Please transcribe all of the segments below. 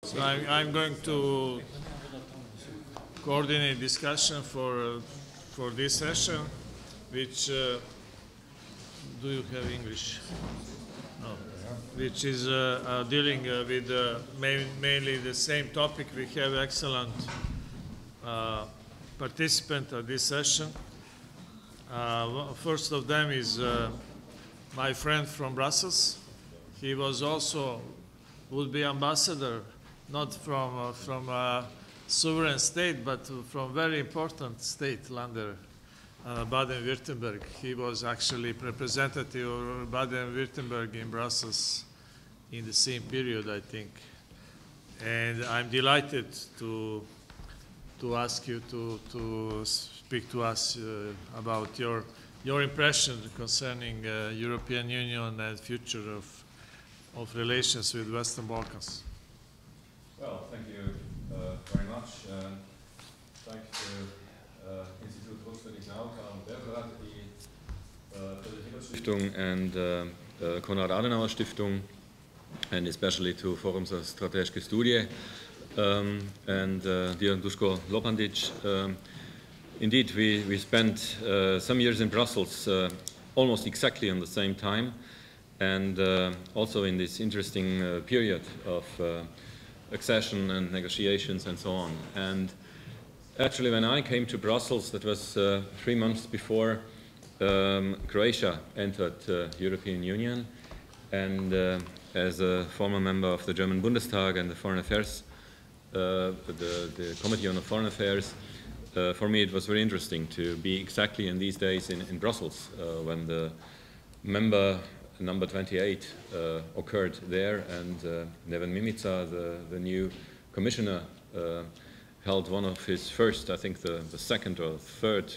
So I'm going to coordinate discussion for this session, which do you have English? No. Which is dealing with mainly the same topic. We have excellent participant at this session. First of them is my friend from Brussels. He was also would be ambassador, not from a sovereign state, but from very important state, Länder, Baden-Württemberg. He was actually representative of Baden-Württemberg in Brussels in the same period, I think. And I'm delighted to ask you to speak to us about your impression concerning European Union and future of relations with Western Balkans. Well, thank you very much. Thank you to Institut Volkswirtschaftliche Nauka und Belgrad, die Stiftung and Konrad Adenauer Stiftung, and especially to Forum za strateške studije and dear Duško Lopandić. Indeed, we spent some years in Brussels almost exactly on the same time, and also in this interesting period of accession and negotiations and so on. And actually, when I came to Brussels, that was 3 months before Croatia entered the European Union, and as a former member of the German Bundestag and the Foreign Affairs, the Committee on the Foreign Affairs, for me it was very interesting to be exactly in these days in Brussels when the member number 28 occurred there, and Neven Mimica, the new commissioner, held one of his first, I think the second or third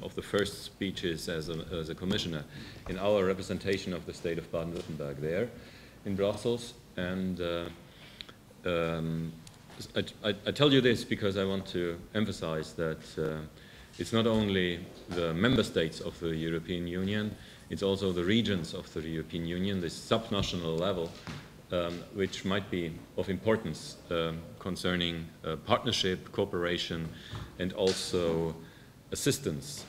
of the first speeches as a commissioner in our representation of the state of Baden-Württemberg there in Brussels. And I tell you this because I want to emphasize that it's not only the member states of the European Union, it's also the regions of the European Union, this subnational level, which might be of importance concerning partnership, cooperation, and also assistance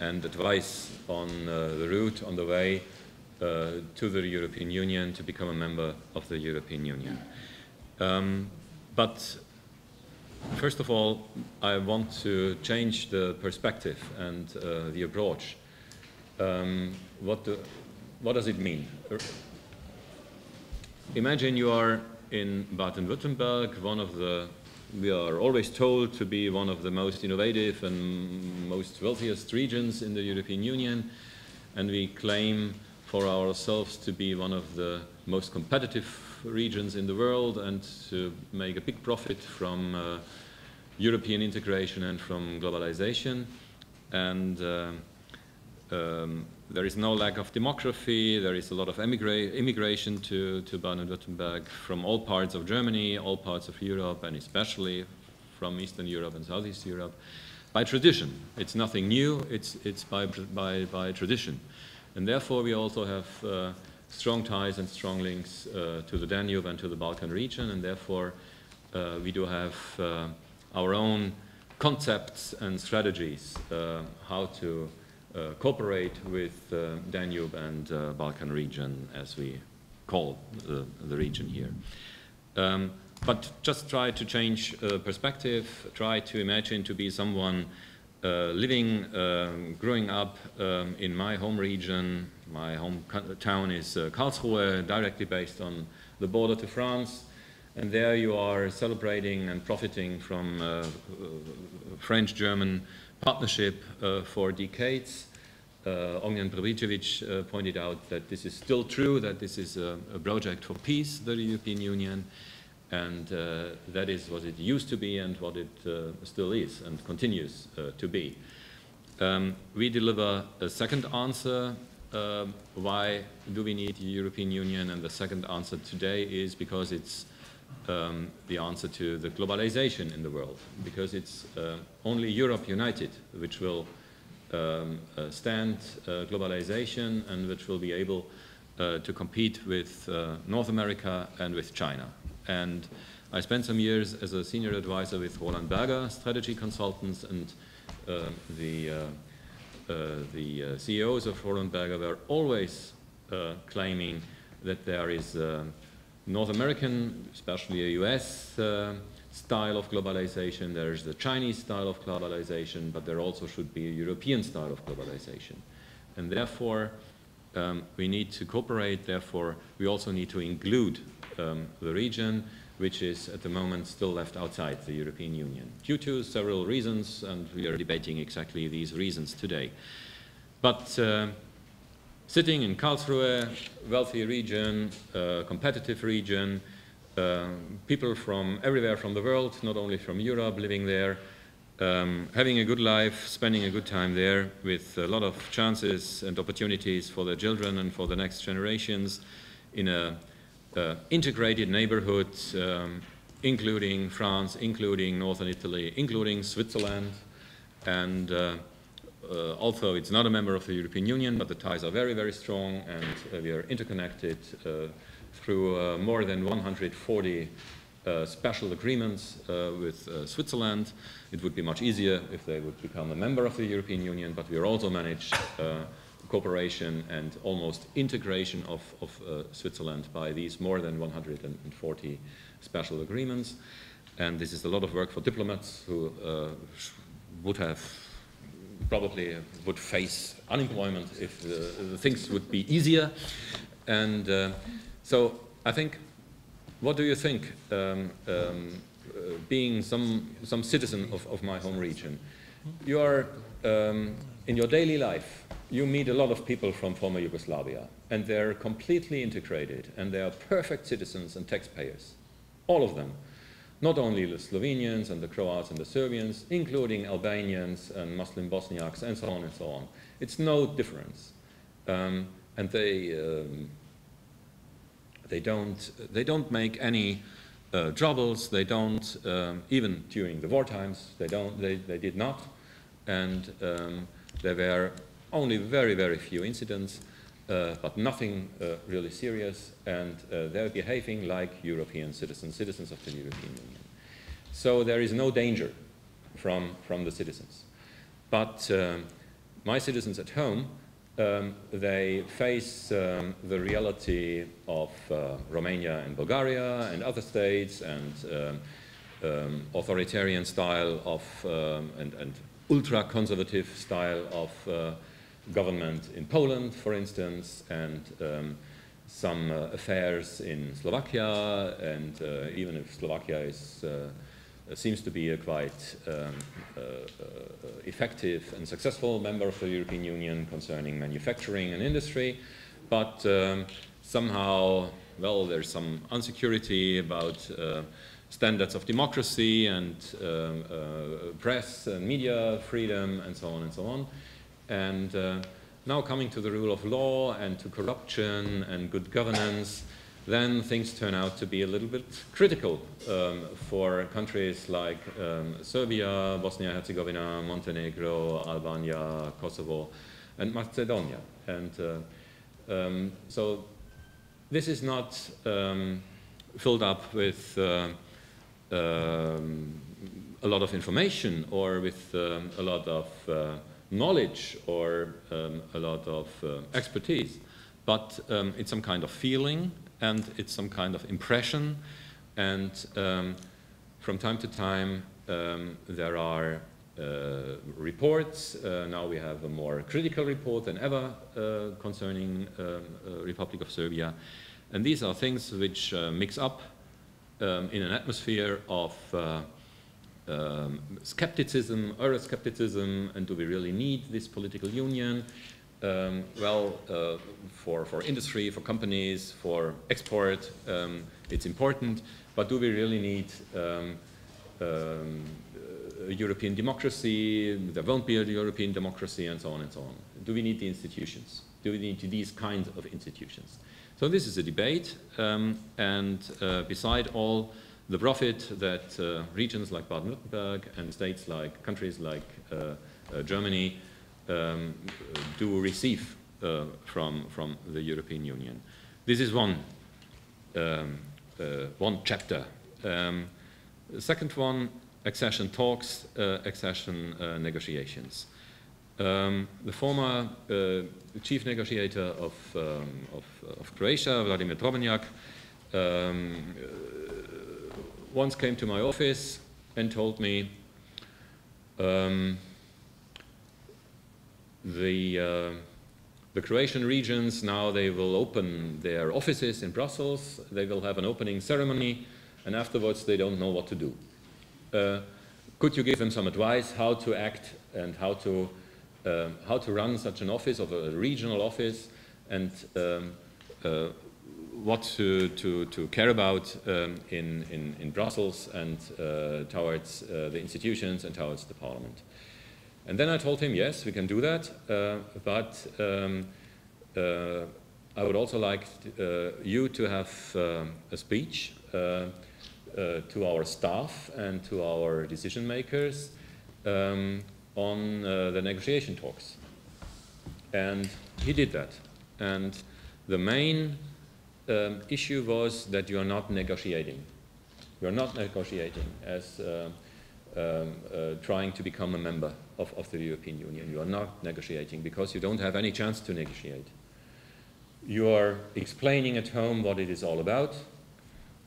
and advice on the route, on the way to the European Union, to become a member of the European Union. But first of all, I want to change the perspective and the approach. What does it mean? Imagine you are in Baden-Württemberg, we are always told to be one of the most innovative and most wealthiest regions in the European Union, and we claim for ourselves to be one of the most competitive regions in the world and to make a big profit from European integration and from globalization. And there is no lack of demography. There is a lot of immigration to Baden-Württemberg from all parts of Germany, all parts of Europe, and especially from Eastern Europe and Southeast Europe. By tradition, it's nothing new. It's by tradition, and therefore we also have strong ties and strong links to the Danube and to the Balkan region, and therefore we do have our own concepts and strategies how to cooperate with Danube and Balkan region, as we call the region here. But just try to change perspective, try to imagine to be someone living, growing up in my home region. My hometown is Karlsruhe, directly based on the border to France, and there you are celebrating and profiting from French-German partnership for decades. Ognjen Prvicevic pointed out that this is still true, that this is a project for peace, the European Union, and that is what it used to be and what it still is and continues to be. We deliver a second answer. Why do we need the European Union? And the second answer today is because it's the answer to the globalization in the world, because it's only Europe united which will stand globalization and which will be able to compete with North America and with China. And I spent some years as a senior advisor with Roland Berger Strategy Consultants, and the CEOs of Roland Berger were always claiming that there is North American, especially a US style of globalization, there's the Chinese style of globalization, but there also should be a European style of globalization. And therefore, we need to cooperate, therefore we also need to include the region, which is at the moment still left outside the European Union, due to several reasons, and we are debating exactly these reasons today. But sitting in Karlsruhe, wealthy region, competitive region, people from everywhere from the world, not only from Europe, living there, having a good life, spending a good time there with a lot of chances and opportunities for their children and for the next generations in a integrated neighborhood, including France, including Northern Italy, including Switzerland, and although it's not a member of the European Union, but the ties are very, very strong, and we are interconnected through more than 140 special agreements with Switzerland. It would be much easier if they would become a member of the European Union, but we are also managed cooperation and almost integration of Switzerland by these more than 140 special agreements. And this is a lot of work for diplomats who probably would face unemployment if the things would be easier. And so I think, what do you think, being some citizen of my home region? You are, in your daily life, you meet a lot of people from former Yugoslavia, and they're completely integrated, and they are perfect citizens and taxpayers, all of them. Not only the Slovenians and the Croats and the Serbians, including Albanians and Muslim Bosniaks, and so on and so on. It's no difference. And they don't make any troubles. They don't, even during the war times, they did not. And there were only very, very few incidents, but nothing really serious, and they're behaving like European citizens of the European Union. So there is no danger from the citizens. But my citizens at home, they face the reality of Romania and Bulgaria and other states, and authoritarian style of and ultra-conservative style of government in Poland, for instance, and some affairs in Slovakia, and even if Slovakia is, seems to be a quite effective and successful member of the European Union concerning manufacturing and industry, but somehow, well, there's some insecurity about standards of democracy and press and media freedom and so on and so on. And now coming to the rule of law and to corruption and good governance, then things turn out to be a little bit critical for countries like Serbia, Bosnia-Herzegovina, Montenegro, Albania, Kosovo, and Macedonia. And so this is not filled up with a lot of information or with a lot of knowledge or a lot of expertise, but it's some kind of feeling, and it's some kind of impression, and from time to time there are reports. Now we have a more critical report than ever concerning Republic of Serbia, and these are things which mix up in an atmosphere of skepticism, Euroscepticism, and do we really need this political union? For industry, for companies, for export, it's important, but do we really need a European democracy? There won't be a European democracy, and so on and so on. Do we need the institutions? Do we need these kinds of institutions? So this is a debate, and beside all the profit that regions like Baden-Württemberg and states like countries like Germany do receive from the European Union. This is one chapter The second one, accession talks, accession negotiations. The former chief negotiator of Croatia, Vladimir Drobnjak, once came to my office and told me the Croatian regions, now they will open their offices in Brussels, they will have an opening ceremony, and afterwards they don't know what to do. Could you give them some advice how to act and how to run such an office, of a regional office, and what to care about in Brussels and towards the institutions and towards the parliament? And then I told him, yes, we can do that, but I would also like you to have a speech to our staff and to our decision makers on the negotiation talks. And he did that. And the main issue was that you are not negotiating. You are not negotiating as trying to become a member of the European Union. You are not negotiating because you don't have any chance to negotiate. You are explaining at home what it is all about.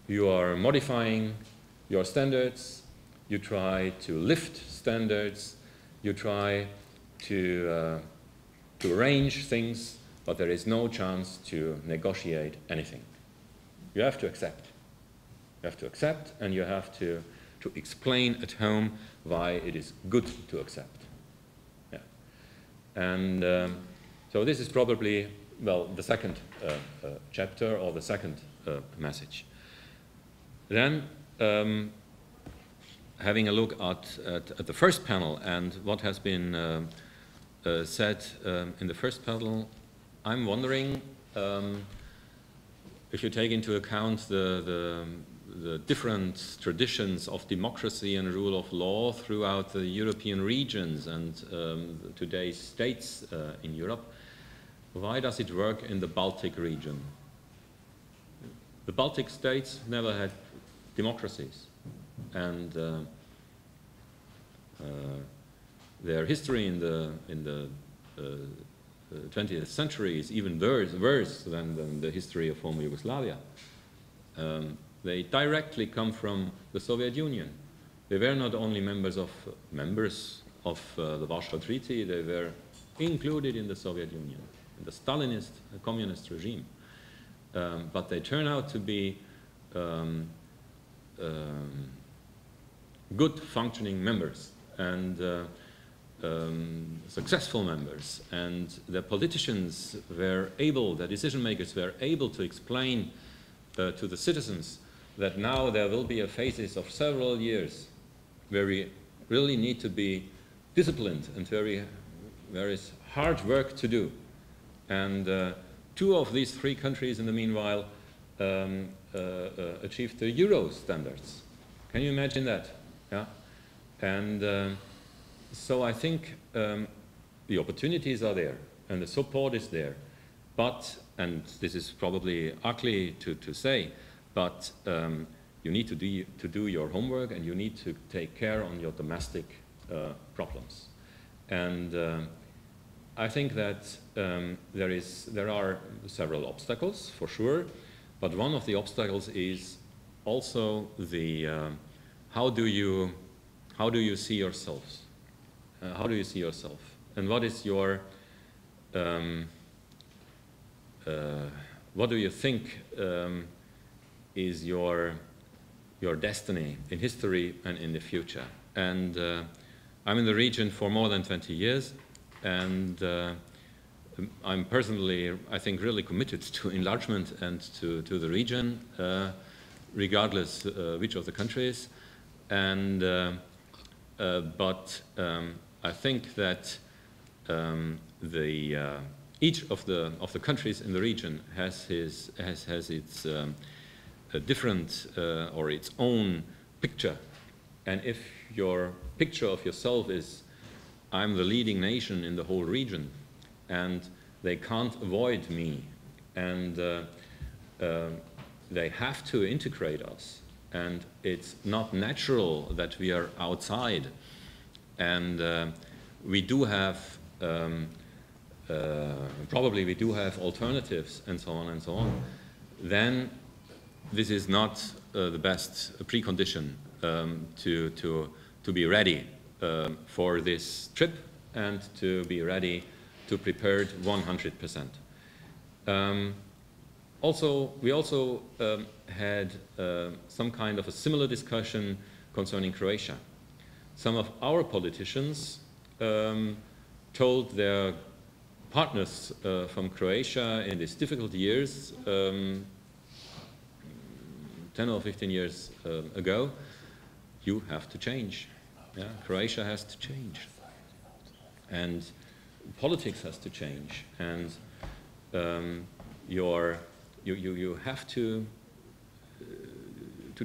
You are modifying your standards. You try to lift standards. You try to arrange things, but there is no chance to negotiate anything. You have to accept. You have to accept, and you have to explain at home why it is good to accept. Yeah. And so this is probably, well, the second chapter or the second message. Then, having a look at the first panel and what has been said in the first panel, I'm wondering if you take into account the different traditions of democracy and rule of law throughout the European regions and today's states in Europe, why does it work in the Baltic region? The Baltic states never had democracies, and their history in the 20th century is even worse than the history of former Yugoslavia. They directly come from the Soviet Union. They were not only members of the Warsaw Treaty, they were included in the Soviet Union, in the Stalinist communist regime. But they turn out to be good functioning members and successful members, and the politicians were able, the decision makers were able to explain to the citizens that now there will be a phase of several years where we really need to be disciplined and there is hard work to do. And two of these three countries in the meanwhile achieved the Euro standards. Can you imagine that? Yeah? And so I think the opportunities are there and the support is there. But, and this is probably ugly to say, but you need to do your homework and you need to take care on your domestic problems. And I think that there are several obstacles for sure, but one of the obstacles is also the how do you see yourselves? How do you see yourself? And what is your what do you think is your destiny in history and in the future? And I'm in the region for more than 20 years, and I'm personally, I think, really committed to enlargement and to the region, regardless which of the countries. And but I think that each of the countries in the region has its a different or its own picture. And if your picture of yourself is, I'm the leading nation in the whole region, and they can't avoid me, and they have to integrate us, and it's not natural that we are outside. And we do have, probably we do have alternatives and so on and so on, then this is not the best precondition to be ready for this trip and to be ready to prepare 100%. We also had some kind of a similar discussion concerning Croatia. Some of our politicians told their partners from Croatia in these difficult years, 10 or 15 years ago, you have to change. Yeah? Croatia has to change. And politics has to change. And you have to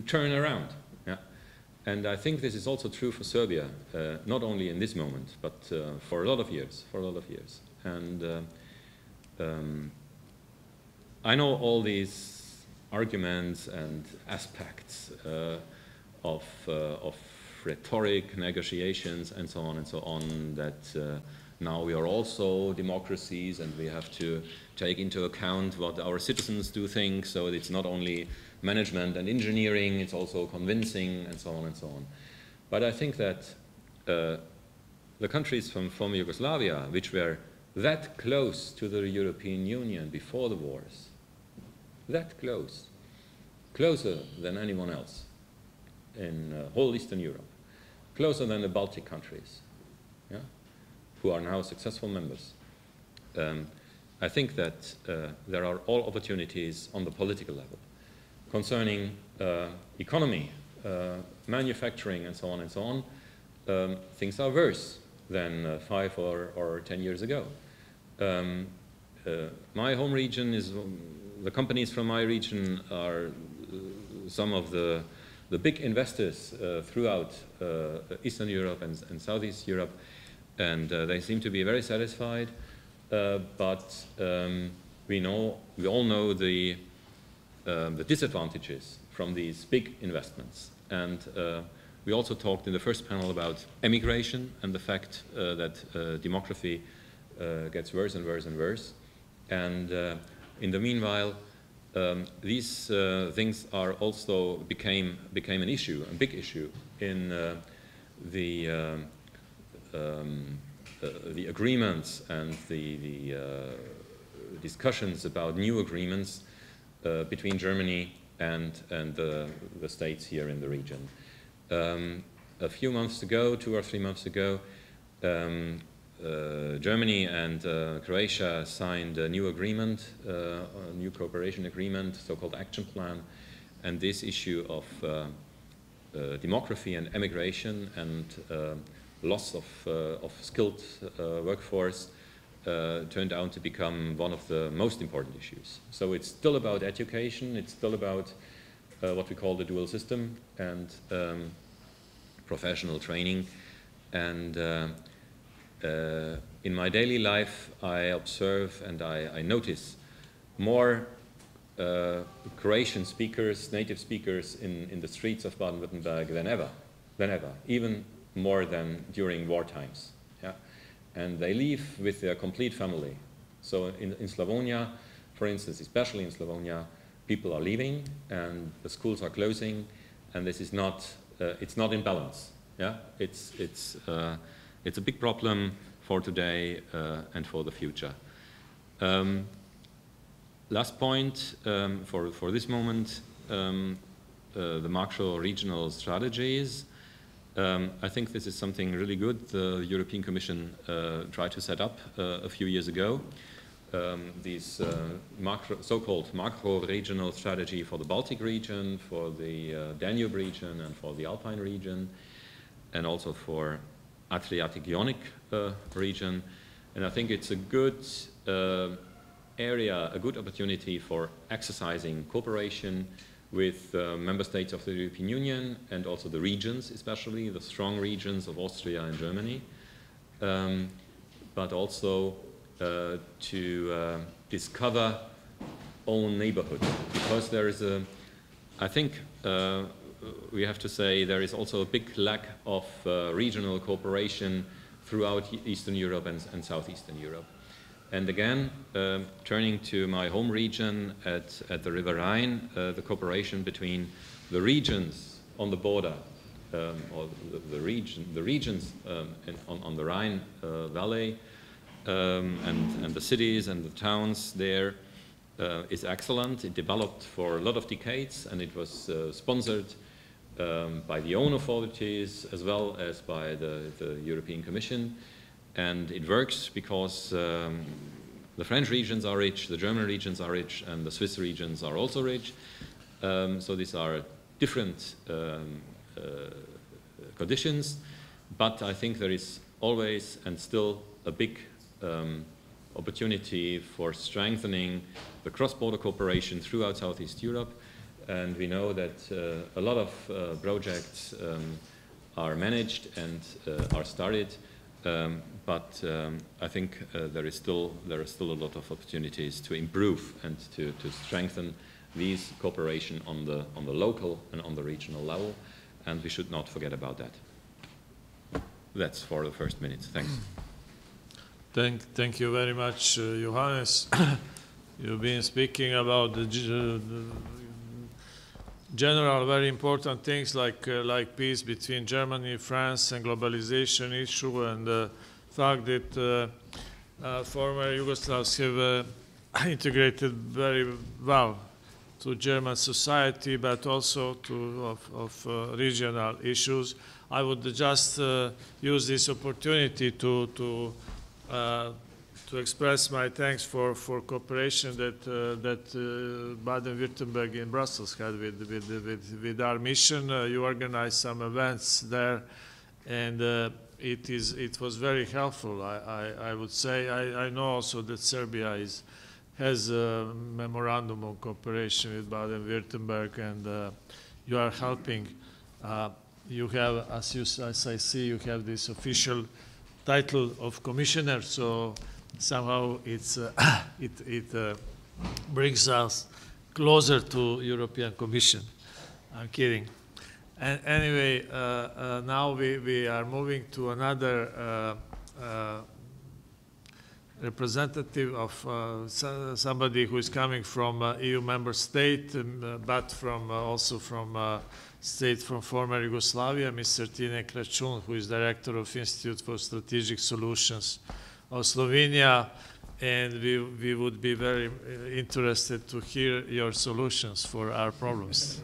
turn around. Yeah? And I think this is also true for Serbia, not only in this moment, but for a lot of years. And I know all these arguments and aspects of rhetoric, negotiations, and so on, that now we are also democracies and we have to take into account what our citizens do think, so it's not only management and engineering, it's also convincing, and so on and so on. But I think that the countries from former Yugoslavia, which were that close to the European Union before the wars, that close, closer than anyone else in whole Eastern Europe, closer than the Baltic countries, yeah, who are now successful members. I think that there are all opportunities on the political level concerning economy, manufacturing, and so on. Things are worse than 5 or 10 years ago. My home region is, the companies from my region are some of the big investors throughout Eastern Europe and Southeast Europe, and they seem to be very satisfied. But we all know the disadvantages from these big investments. And we also talked in the first panel about emigration and the fact that demography gets worse and worse and worse. And in the meanwhile, these things are also became an issue, a big issue in the agreements and the discussions about new agreements between Germany and the states here in the region. A few months ago, 2 or 3 months ago, Germany and Croatia signed a new agreement, a new cooperation agreement, so-called action plan, and this issue of demography and emigration and loss of skilled workforce turned out to become one of the most important issues. So it's still about education, it's still about what we call the dual system and professional training. And in my daily life, I observe and I notice more Croatian speakers, native speakers in the streets of Baden-Württemberg than ever, even more than during war times. Yeah? And they live with their complete family. So in Slavonia, for instance, especially in Slavonia, people are leaving and the schools are closing, and this is not, it's not in balance. Yeah? It's a big problem for today and for the future. Last point for this moment, the macro-regional strategies. I think this is something really good the European Commission tried to set up a few years ago. These so-called macro-regional strategy for the Baltic region, for the Danube region, and for the Alpine region, and also for Adriatic-Ionic region. And I think it's a good area, a good opportunity for exercising cooperation with member states of the European Union and also the regions, especially the strong regions of Austria and Germany, but also to discover own neighborhood, because there is I think we have to say there is also a big lack of regional cooperation throughout Eastern Europe and Southeastern Europe. And again, turning to my home region at the River Rhine, the cooperation between the regions on the border, or the regions on the Rhine Valley, and the cities and the towns there is excellent. It developed for a lot of decades, and it was sponsored by the own authorities as well as by the European Commission. And it works because the French regions are rich, the German regions are rich, and the Swiss regions are also rich. So these are different conditions, but I think there is always and still a big opportunity for strengthening the cross-border cooperation throughout Southeast Europe. And we know that a lot of projects are managed and are started, but I think there are still a lot of opportunities to improve and to strengthen these cooperation on the local and on the regional level, and we should not forget about that. That's for the first minutes. Thanks. Thank you very much, Johannes. You've been speaking about the general, very important things like peace between Germany, France, and globalization issue, and the fact that former Yugoslavs have integrated very well to German society, but also of regional issues. I would just use this opportunity to express my thanks for cooperation that Baden-Württemberg in Brussels had with our mission. You organized some events there, and it was very helpful. I would say I know also that Serbia has a memorandum of cooperation with Baden-Württemberg, and you are helping. You have, as I see, you have this official title of commissioner, so somehow it brings us closer to European Commission. I'm kidding. And anyway, now we are moving to another representative of somebody who is coming from EU member state, but also from state from former Yugoslavia, Mr. Tine Kračun, who is director of Institute for Strategic Solutions of Slovenia, and we would be very interested to hear your solutions for our problems.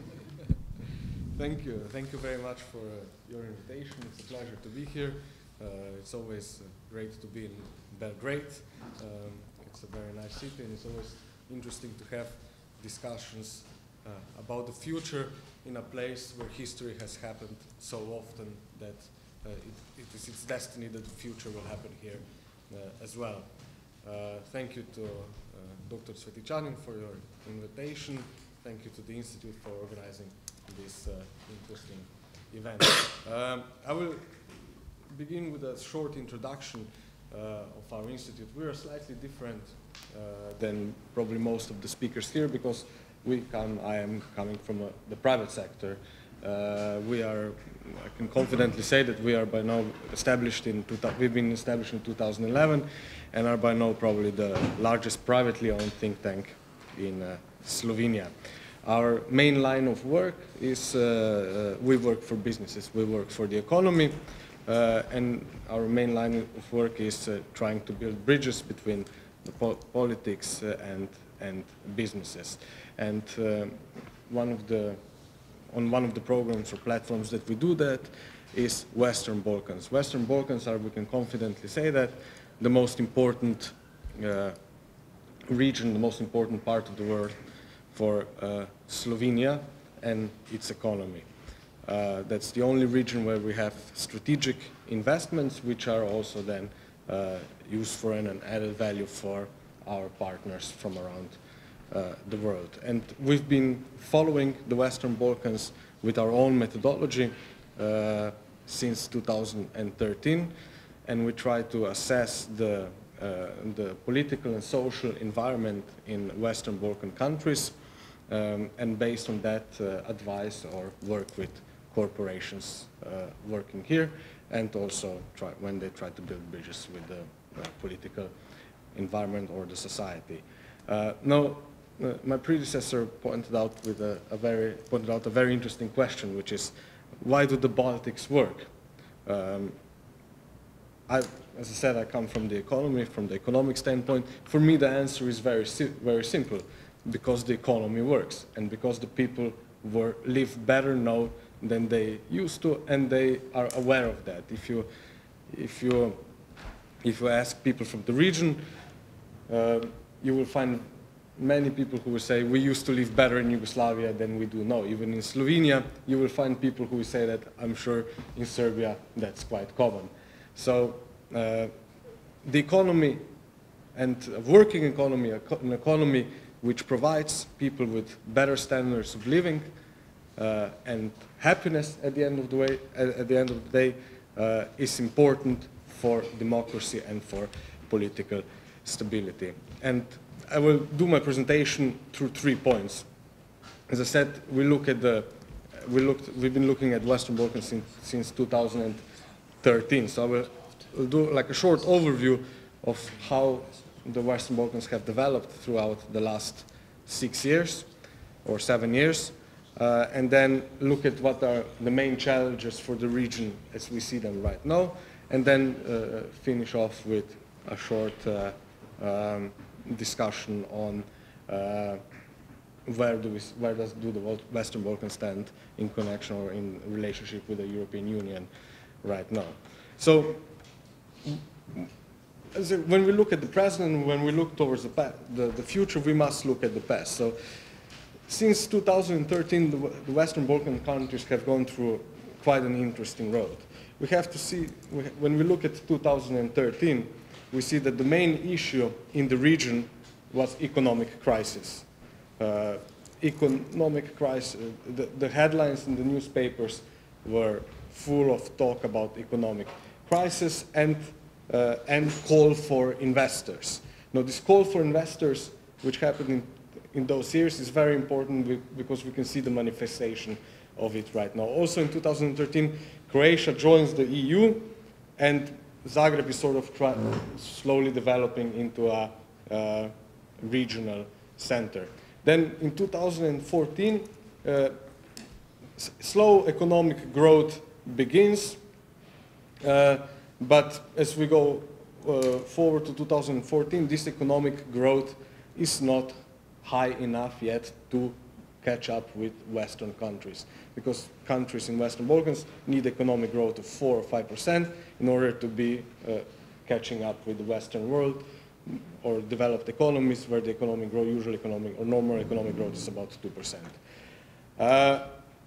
Thank you. Thank you very much for your invitation. It's a pleasure to be here. It's always great to be in Belgrade. It's a very nice city, and it's always interesting to have discussions about the future in a place where history has happened so often that it is its destiny that the future will happen here as well. Thank you to Dr. Svetičanin for your invitation. Thank you to the Institute for organizing this interesting event. I will begin with a short introduction of our institute. We are slightly different than probably most of the speakers here because I am coming from the private sector. I can confidently say that we are by now established we've been established in 2011 and are by now probably the largest privately owned think tank in Slovenia. Our main line of work is we work for businesses, we work for the economy, and our main line of work is trying to build bridges between the politics and businesses. And on one of the programs or platforms that we do that is Western Balkans. Western Balkans are, we can confidently say that, the most important region, the most important part of the world for Slovenia and its economy. That's the only region where we have strategic investments which are also then used for an added value for our partners from around the world. And we've been following the Western Balkans with our own methodology since 2013, and we try to assess the political and social environment in Western Balkan countries and based on that advise or work with corporations working here, and also when they try to build bridges with the political environment or the society. Now, my predecessor pointed out a very interesting question, which is, why do the Baltics work? As I said, I come from the economic standpoint. For me, the answer is very simple, because the economy works, and because the people live better now than they used to, and they are aware of that. If you ask people from the region, you will find many people who will say, we used to live better in Yugoslavia than we do now. Even in Slovenia, you will find people who will say that. I'm sure in Serbia that's quite common. So the economy, and a working economy, an economy which provides people with better standards of living and happiness at the end of the day, is important for democracy and for political stability. And I will do my presentation through 3 points. As I said, we've been looking at Western Balkans since 2013. So I will do like a short overview of how the Western Balkans have developed throughout the last 6 years or 7 years, and then look at what are the main challenges for the region as we see them right now, and then finish off with a short discussion on where do the Western Balkans stand in connection or in relationship with the European Union right now. So when we look at the present, when we look towards the future, we must look at the past. So since 2013, the Western Balkan countries have gone through quite an interesting road. We have to see, when we look at 2013, we see that the main issue in the region was economic crisis. Economic crisis, the headlines in the newspapers were full of talk about economic crisis and call for investors. Now, this call for investors, which happened in those years, is very important because we can see the manifestation of it right now. Also in 2013, Croatia joins the EU, and Zagreb is sort of slowly developing into a regional center. Then in 2014, slow economic growth begins, but as we go forward to 2014, this economic growth is not high enough yet to catch up with Western countries, because countries in Western Balkans need economic growth of 4 or 5% in order to be catching up with the Western world or developed economies, where the economic growth, normal economic growth is about 2%.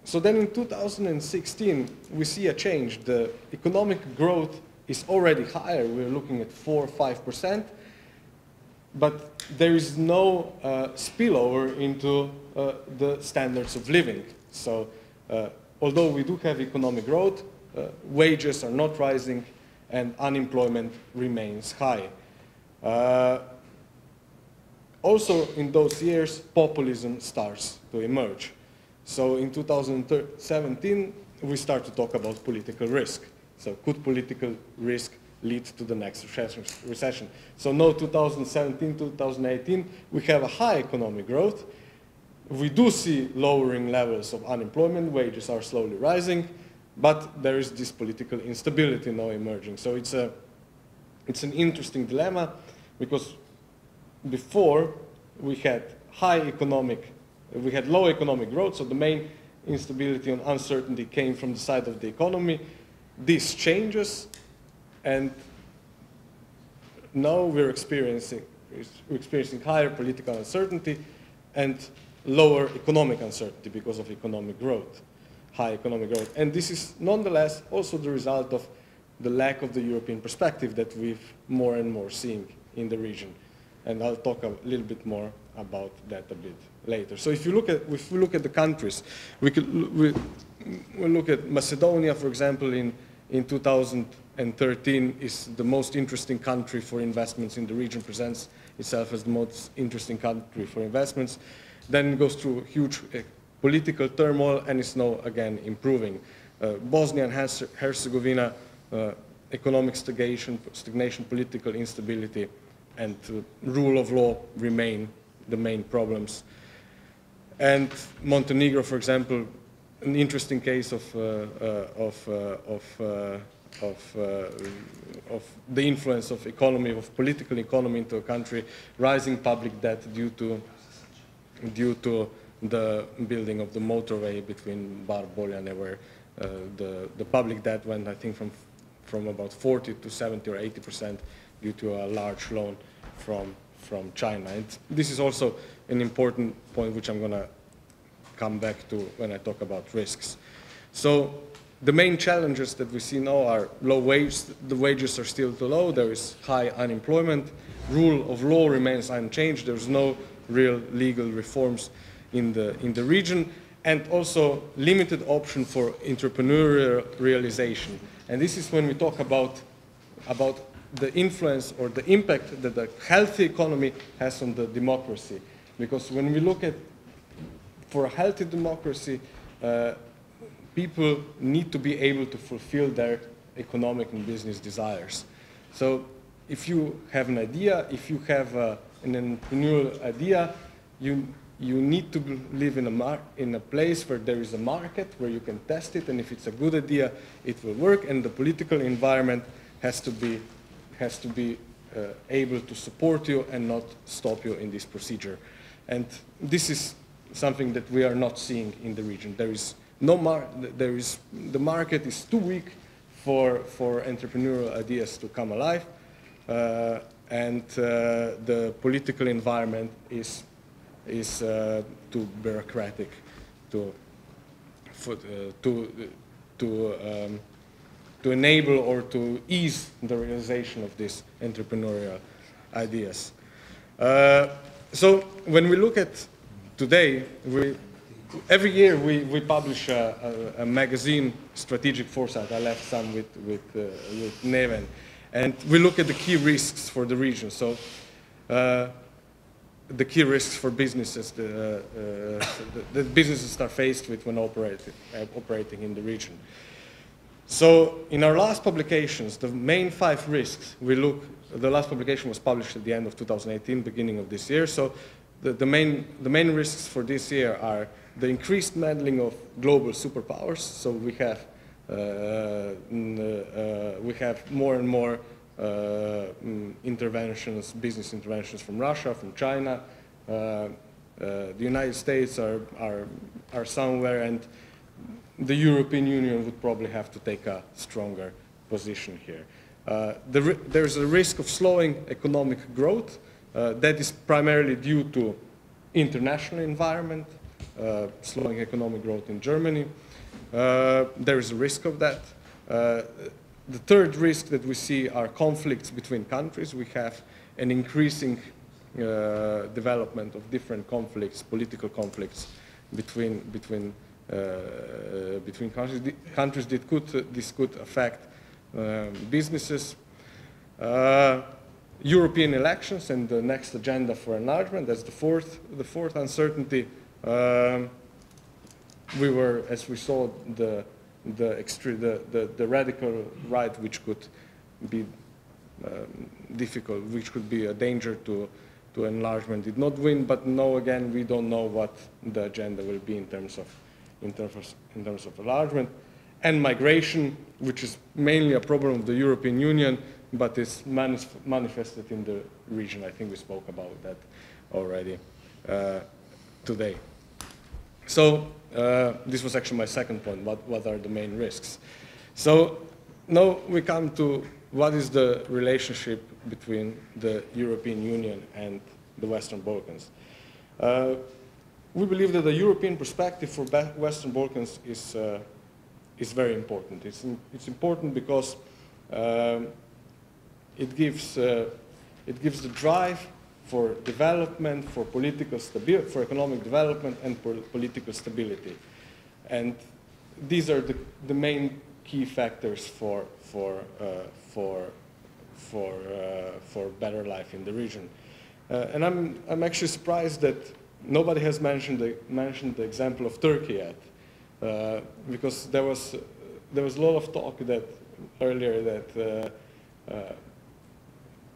So then in 2016, we see a change. The economic growth is already higher. We're looking at 4 or 5%, but there is no spillover into the standards of living. So although we do have economic growth, wages are not rising and unemployment remains high. Also in those years, populism starts to emerge. So in 2017, we start to talk about political risk. So could political risk lead to the next recession? So now 2017, 2018, we have a high economic growth. We do see lowering levels of unemployment, wages are slowly rising, but there is this political instability now emerging. So it's an interesting dilemma, because before we had low economic growth, so the main instability and uncertainty came from the side of the economy. This changes, and now we're experiencing higher political uncertainty and lower economic uncertainty because of economic growth, high economic growth. And this is nonetheless also the result of the lack of the European perspective that we've more and more seeing in the region. And I'll talk a little bit more about that a bit later. So if we look at the countries, we look at Macedonia, for example, in 2013 is the most interesting country for investments in the region, presents itself as the most interesting country for investments. Then it goes through huge political turmoil and is now again improving. Bosnia and Herzegovina, economic stagnation, political instability, and rule of law remain the main problems. And Montenegro, for example, an interesting case of the influence of economy, of political economy into a country, rising public debt due to the building of the motorway between Bar Boljane, where the public debt went, I think, from about 40 to 70 or 80% due to a large loan from China. And this is also an important point which I'm going to come back to when I talk about risks. So the main challenges that we see now are low wages. The wages are still too low. There is high unemployment. Rule of law remains unchanged. There's no real legal reforms in the region, and also limited option for entrepreneurial realization. And this is when we talk about the influence or the impact that a healthy economy has on the democracy. Because when we look at, for a healthy democracy, people need to be able to fulfill their economic and business desires. So if you have an idea, if you have an entrepreneurial idea, you need to live in a place where there is a market, where you can test it, and if it's a good idea, it will work, and the political environment has to be able to support you and not stop you in this procedure. And this is something that we are not seeing in the region. There is no the market is too weak for entrepreneurial ideas to come alive, and the political environment is too bureaucratic to enable or to ease the realization of these entrepreneurial ideas. So when we look at today, every year we publish a magazine, Strategic Foresight. I left some with Neven, and we look at the key risks for the region. So the key risks for businesses that businesses are faced with when operating in the region. So in our last publications, the main 5 risks the last publication was published at the end of 2018, beginning of this year. So the main risks for this year are the increased meddling of global superpowers. So we have more and more interventions, business interventions from Russia, from China. The United States are somewhere, and the European Union would probably have to take a stronger position here. There's a risk of slowing economic growth. That is primarily due to international environment, slowing economic growth in Germany. There is a risk of that. The third risk that we see are conflicts between countries. We have an increasing development of different conflicts, political conflicts between countries. This could affect businesses. European elections and the next agenda for enlargement. That's the fourth uncertainty. As we saw, the radical right, which could be difficult, which could be a danger to enlargement, did not win. But now again, we don't know what the agenda will be in terms of enlargement. And migration, which is mainly a problem of the European Union, but is manifested in the region. I think we spoke about that already today. So this was actually my second point. What are the main risks? So now we come to what is the relationship between the European Union and the Western Balkans. We believe that the European perspective for Western Balkans is very important. It's important because it gives the drive for development, for political stability, for economic development, and for political stability. And these are the main key factors for better life in the region. And I'm actually surprised that nobody has mentioned the example of Turkey yet, because there was a lot of talk that earlier that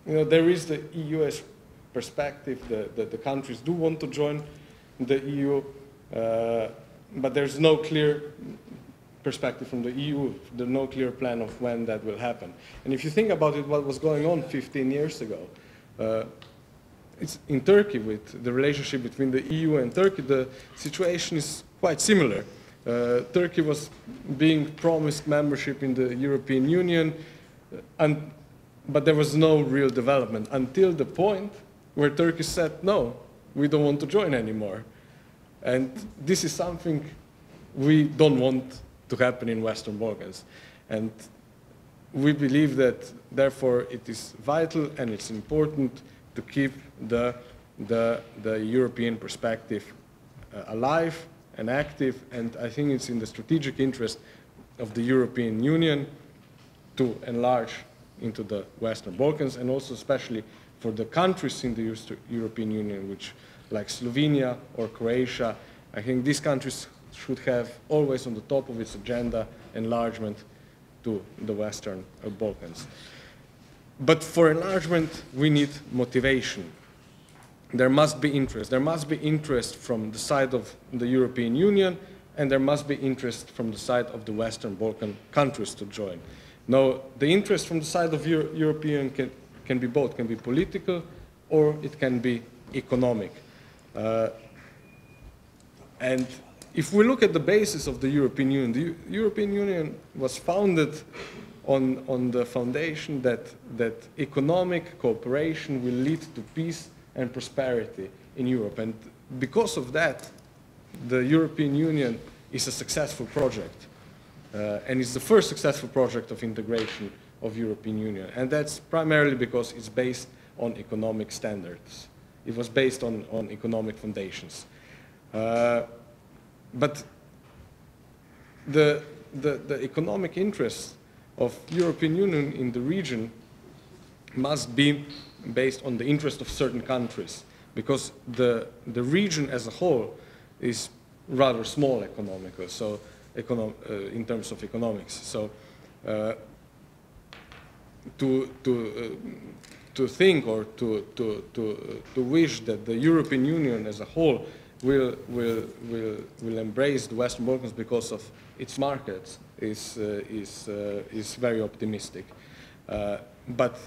there is the EU-US perspective, that the countries do want to join the EU, but there's no clear perspective from the EU, there's no clear plan of when that will happen. And if you think about it, what was going on 15 years ago, it's in Turkey with the relationship between the EU and Turkey, the situation is quite similar. Turkey was being promised membership in the European Union, but there was no real development until the point where Turkey said, no, we don't want to join anymore. And this is something we don't want to happen in Western Balkans. And we believe that, therefore, it is vital and it's important to keep the European perspective alive and active, and I think it's in the strategic interest of the European Union to enlarge into the Western Balkans, and also especially for the countries in the European Union, which, like Slovenia or Croatia, I think these countries should have always on the top of its agenda enlargement to the Western Balkans. But for enlargement, we need motivation. There must be interest. There must be interest from the side of the European Union, and there must be interest from the side of the Western Balkan countries to join. Now, the interest from the side of European can be both, can be political, or it can be economic. And if we look at the basis of the European Union was founded on the foundation that economic cooperation will lead to peace and prosperity in Europe. And because of that, the European Union is a successful project. And it's the first successful project of integration of European Union. And that's primarily because it's based on economic standards. It was based on economic foundations. But the economic interests of European Union in the region must be based on the interest of certain countries, because the region as a whole is rather small economically, so in terms of economics. So to think or to wish that the European Union as a whole will embrace the Western Balkans because of its markets is very optimistic. But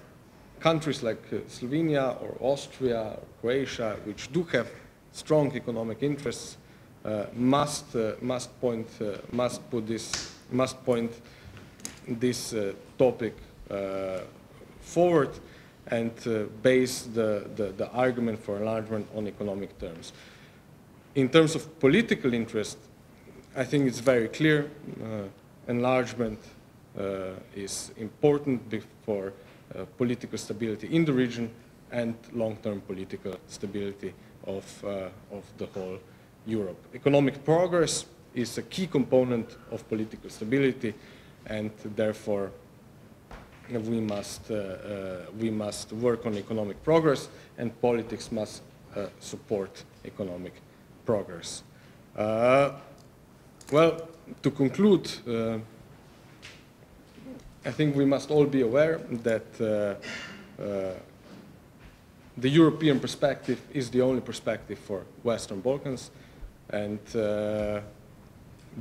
countries like Slovenia or Austria or Croatia, which do have strong economic interests, must point this topic forward and base the argument for enlargement on economic terms. In terms of political interest, I think it's very clear. Enlargement is important for political stability in the region and long-term political stability of the whole Europe. Economic progress is a key component of political stability, and therefore we must work on economic progress, and politics must support economic progress. Well, to conclude, I think we must all be aware that the European perspective is the only perspective for Western Balkans, and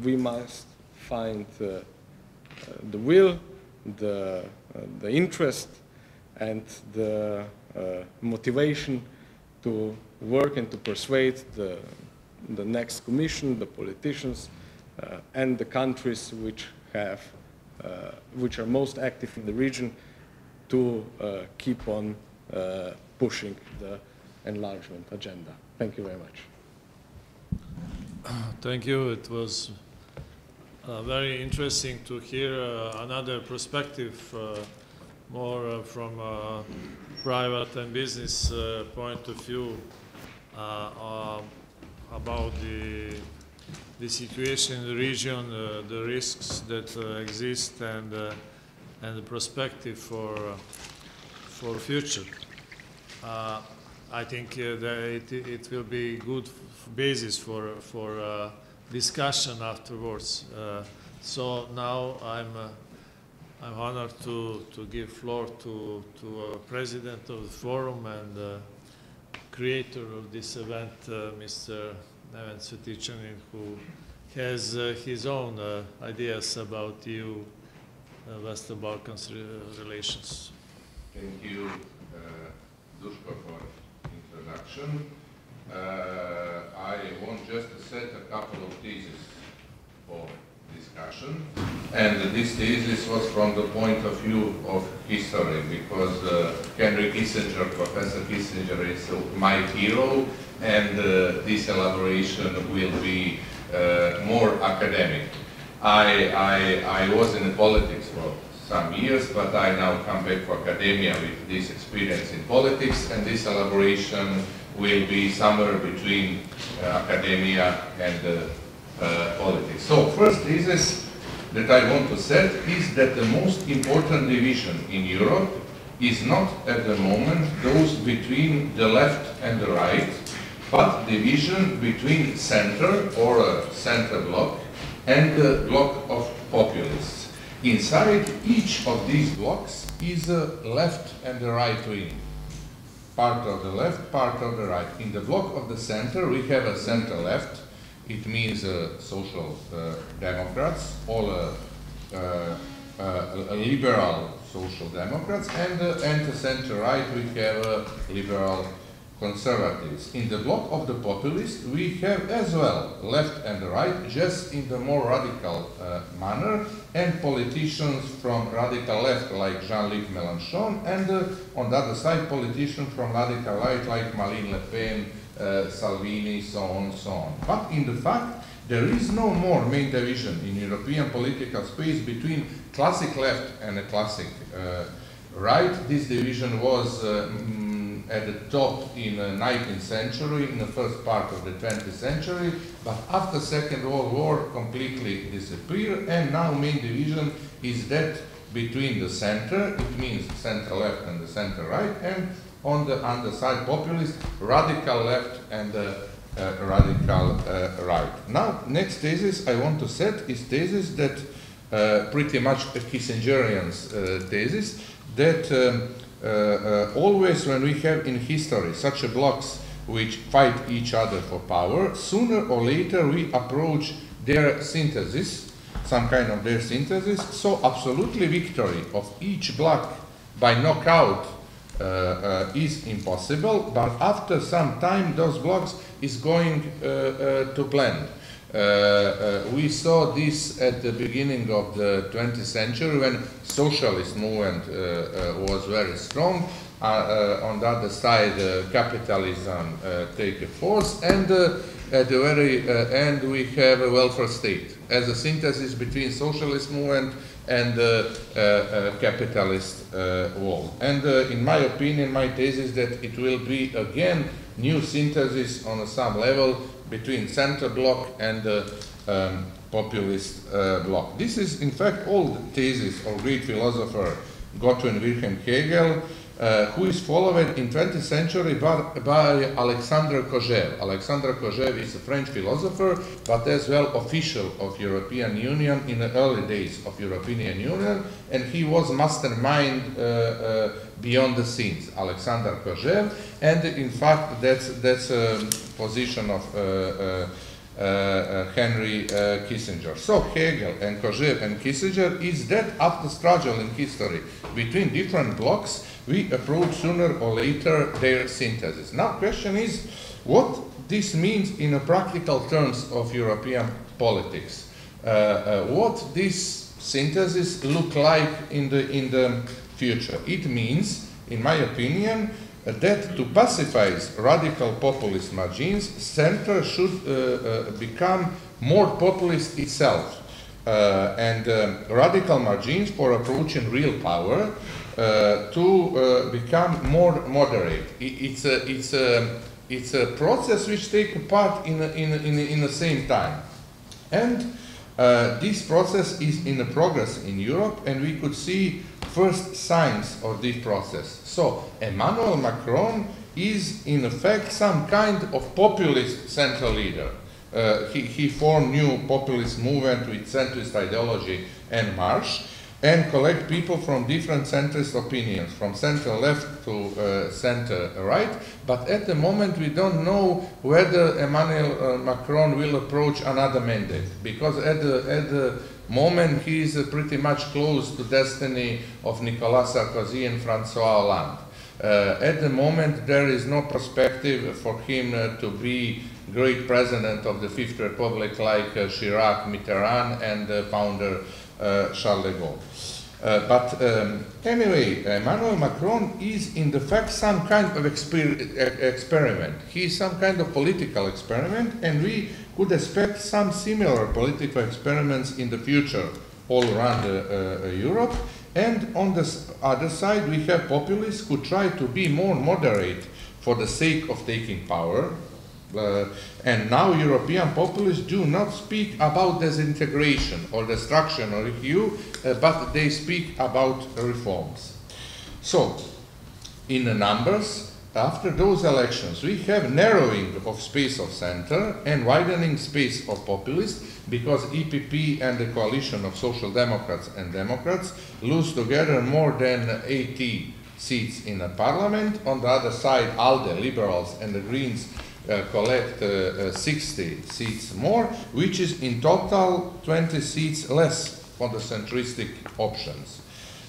we must find the will, the interest, and the motivation to work and to persuade the next Commission, the politicians, and the countries which are most active in the region to keep on pushing the enlargement agenda. Thank you very much. Thank you. It was very interesting to hear another perspective, more from a private and business point of view about the situation in the region, the risks that exist, and the perspective for future. I think that it will be good basis for discussion afterwards. So now I'm honored to give floor to President of the Forum and creator of this event, Mr. Neven Cvetićanin, who has his own ideas about EU Western Balkans relations. Thank you, Duško, for introduction. I want just to set a couple of theses for discussion. And this thesis was from the point of view of history, because Henry Kissinger, Professor Kissinger, is my hero, and this elaboration will be more academic. I was in politics for some years, but I now come back to academia with this experience in politics, and this elaboration will be somewhere between academia and politics. So first thesis that I want to set is that the most important division in Europe is not at the moment those between the left and the right, but division between center or a center bloc and the bloc of populists. Inside each of these blocks is a left and a right wing. Part of the left, part of the right. In the bloc of the center we have a center left. It means social democrats, all liberal social democrats, and the center right we have liberal conservatives. In the bloc of the populists we have as well left and right, just in the more radical manner, and politicians from radical left like Jean-Luc Mélenchon, and on the other side politicians from radical right like Marine Le Pen, Salvini, so on, so on. But in the fact, there is no more main division in European political space between classic left and a classic right. This division was at the top in the 19th century, in the first part of the 20th century, but after Second World War completely disappeared, and now main division is that between the center, it means center left and the center right, and on the underside populist, radical left and radical right. Now, next thesis I want to set is thesis that pretty much a Kissingerian's thesis, that always when we have in history such a blocks which fight each other for power, sooner or later we approach their synthesis, some kind of their synthesis, so absolutely victory of each bloc by knockout is impossible, but after some time those blocks is going to blend. We saw this at the beginning of the 20th century when socialist movement was very strong. On the other side, capitalism take a force, and at the very end we have a welfare state as a synthesis between socialist movement and capitalist world. And in my opinion, my thesis is that it will be again new synthesis on some level between center bloc and populist bloc. This is in fact all the thesis of Greek philosopher Gottfried Wilhelm Hegel, who is followed in 20th century by Alexander Kojève. Alexander Kojève is a French philosopher, but as well official of European Union in the early days of European Union, and he was mastermind beyond the scenes, Alexander Kojève, and in fact that's a position of Henry Kissinger. So Hegel and Kojève and Kissinger is that after struggle in history between different blocks, we approach sooner or later their synthesis. Now question is, what this means in a practical terms of European politics? What this synthesis look like in the future? It means, in my opinion, that to pacify radical populist margins, center should become more populist itself, and radical margins for approaching real power to become more moderate. It's a process which takes part in the same time, and this process is in progress in Europe, and we could see first signs of this process. So Emmanuel Macron is in effect some kind of populist central leader. He formed new populist movement with centrist ideology and march, and collect people from different centrist opinions, from center left to center right. But at the moment we don't know whether Emmanuel Macron will approach another mandate, because at the moment he is pretty much close to destiny of Nicolas Sarkozy and François Hollande. At the moment there is no perspective for him to be great president of the Fifth Republic like Chirac, Mitterrand and founder Charles de Gaulle. But anyway, Emmanuel Macron is in the fact some kind of experiment. He is some kind of political experiment, and we could expect some similar political experiments in the future all around Europe. And on the other side, we have populists who try to be more moderate for the sake of taking power. And now European populists do not speak about disintegration or destruction or EU, but they speak about reforms. So, in the numbers, after those elections, we have narrowing of space of center and widening space of populists, because EPP and the coalition of Social Democrats and Democrats lose together more than 80 seats in the parliament. On the other side, ALDE, Liberals and the Greens collect 60 seats more, which is in total 20 seats less for the centristic options.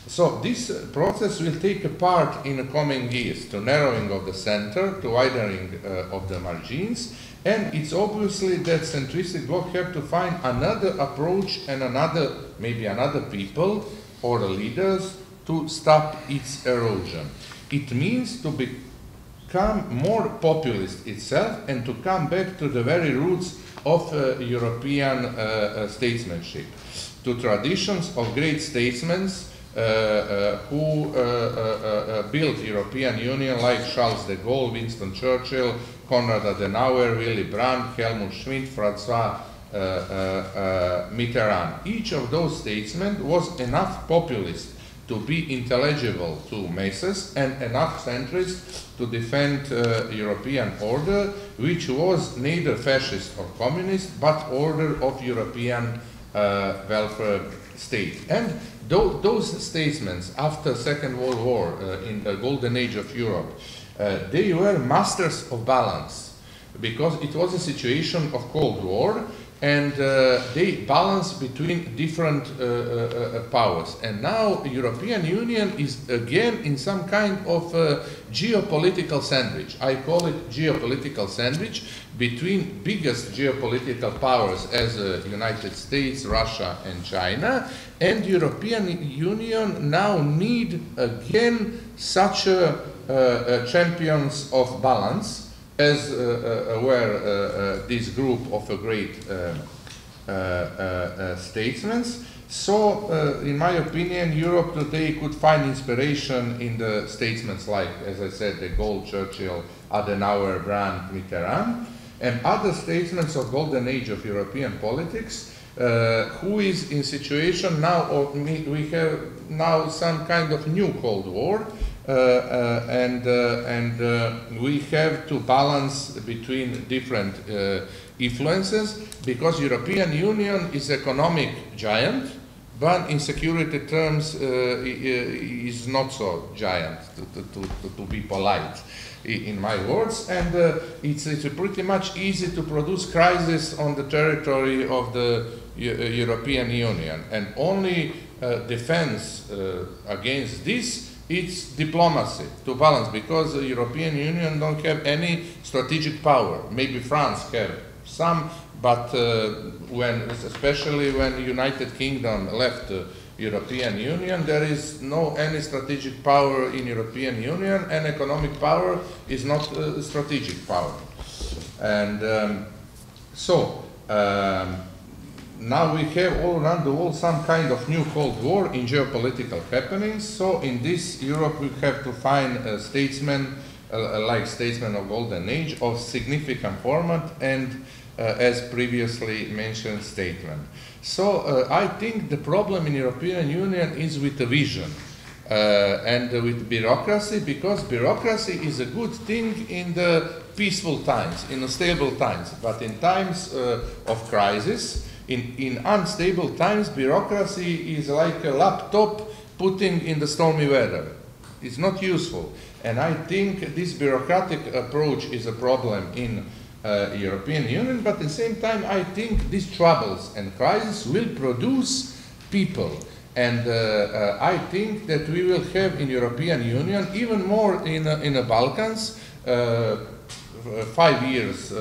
So this process will take a part in the coming years, to narrowing of the center, to widening of the margins, and it's obviously that centristic bloc have to find another approach and maybe another people or the leaders to stop its erosion. It means to become more populist itself and to come back to the very roots of European statesmanship, to traditions of great statesmen who built European Union, like Charles de Gaulle, Winston Churchill, Konrad Adenauer, Willy Brandt, Helmut Schmidt, François Mitterrand. Each of those statesmen was enough populist to be intelligible to masses and enough centrist to defend European order, which was neither fascist or communist, but order of European welfare state. And those statesmen after Second World War, in the golden age of Europe, they were masters of balance, because it was a situation of Cold War, and they balance between different powers. And now the European Union is again in some kind of geopolitical sandwich. I call it geopolitical sandwich between biggest geopolitical powers as United States, Russia and China, and European Union now need again such champions of balance as were this group of great statesmen. So, in my opinion, Europe today could find inspiration in the statesmen like, as I said, de Gaulle, Churchill, Adenauer, Brandt, Mitterrand, and other statesmen of golden age of European politics, who is in situation now, we have now some kind of new Cold War, and we have to balance between different influences, because European Union is economic giant, but in security terms is not so giant, to be polite in my words, and it's pretty much easy to produce crisis on the territory of the European Union, and only defense against this, it's diplomacy to balance, because the European Union don't have any strategic power. Maybe France have some, but especially when the United Kingdom left the European Union, there is no any strategic power in European Union, and economic power is not strategic power. And now we have all around the world some kind of new Cold War in geopolitical happenings. So in this Europe we have to find statesmen, like statesmen of golden age, of significant format, and as previously mentioned, statesmen. So I think the problem in European Union is with the vision. and with bureaucracy, because bureaucracy is a good thing in the peaceful times, in the stable times, but in times of crisis, in unstable times, bureaucracy is like a laptop putting in the stormy weather. It's not useful. And I think this bureaucratic approach is a problem in European Union, but at the same time I think these troubles and crises will produce people. And I think that we will have in European Union, even more in the Balkans, 5 years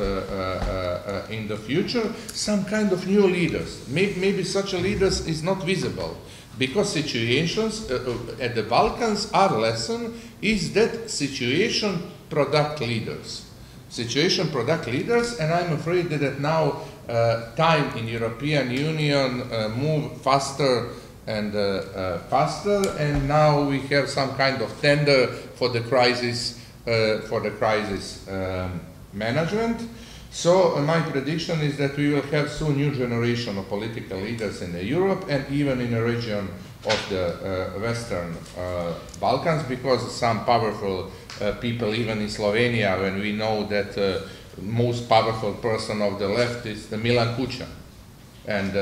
in the future, some kind of new leaders. Maybe such a leaders is not visible, because situations at the Balkans, our lesson is that situation product leaders. Situation product leaders, and I'm afraid that now time in European Union move faster and faster, and now we have some kind of tender for the crisis management. So my prediction is that we will have soon new generation of political leaders in Europe and even in the region of the Western Balkans, because some powerful people, even in Slovenia, when we know that most powerful person of the left is the Milan Kučan, and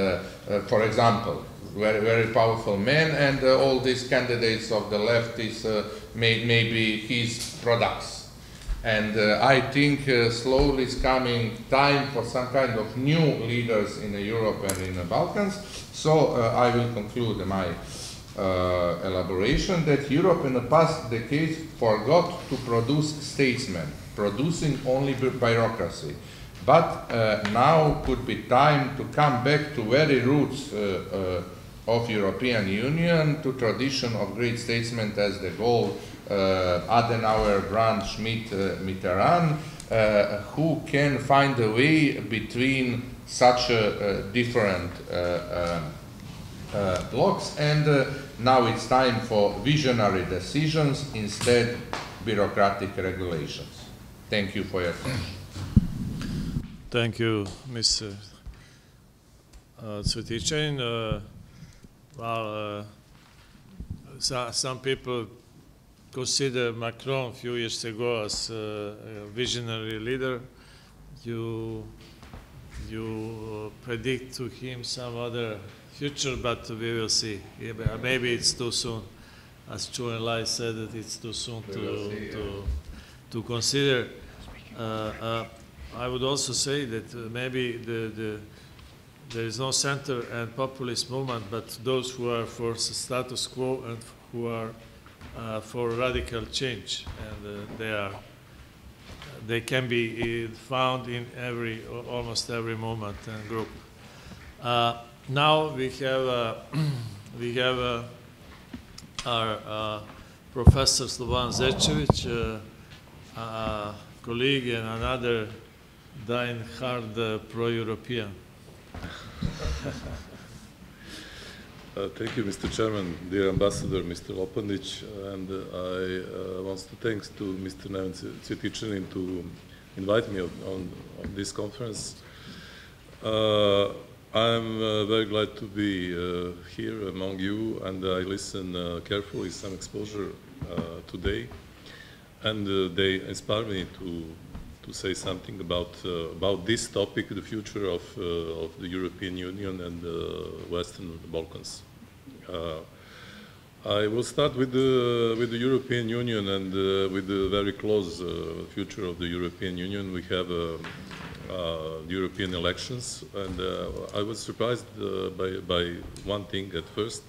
for example, very powerful man, and all these candidates of the left is maybe his products. And I think slowly is coming time for some kind of new leaders in Europe and in the Balkans. So I will conclude my elaboration that Europe in the past decades forgot to produce statesmen, producing only bureaucracy. But now could be time to come back to very roots of European Union, to tradition of great statesmen as de Gaulle, Adenauer, Brandt, Schmidt, Mitterrand, who can find a way between such different blocks, and now it's time for visionary decisions instead bureaucratic regulations. Thank you for your attention. Thank you, Mr. Cvetičanin. Well, some people consider Macron a few years ago as a visionary leader. You predict to him some other future, but we will see. Yeah, maybe it's too soon. As Chu Enlai said, that it's too soon to consider. I would also say that maybe there is no center and populist movement, but those who are for status quo and who are for radical change, and they can be found in almost every movement and group. Now we have our Professor Slobodan Zečević, colleague and another die-hard pro-European. Thank you, Mr. Chairman, dear Ambassador, Mr. Lopandić, and I want to thank to Mr. Neven Cvetičanin to invite me on this conference. I'm very glad to be here among you, and I listen carefully, some exposure today, and they inspire me to say something about this topic, the future of the European Union and the Western Balkans. I will start with the European Union and with the very close future of the European Union. We have the European elections, and I was surprised by one thing at first.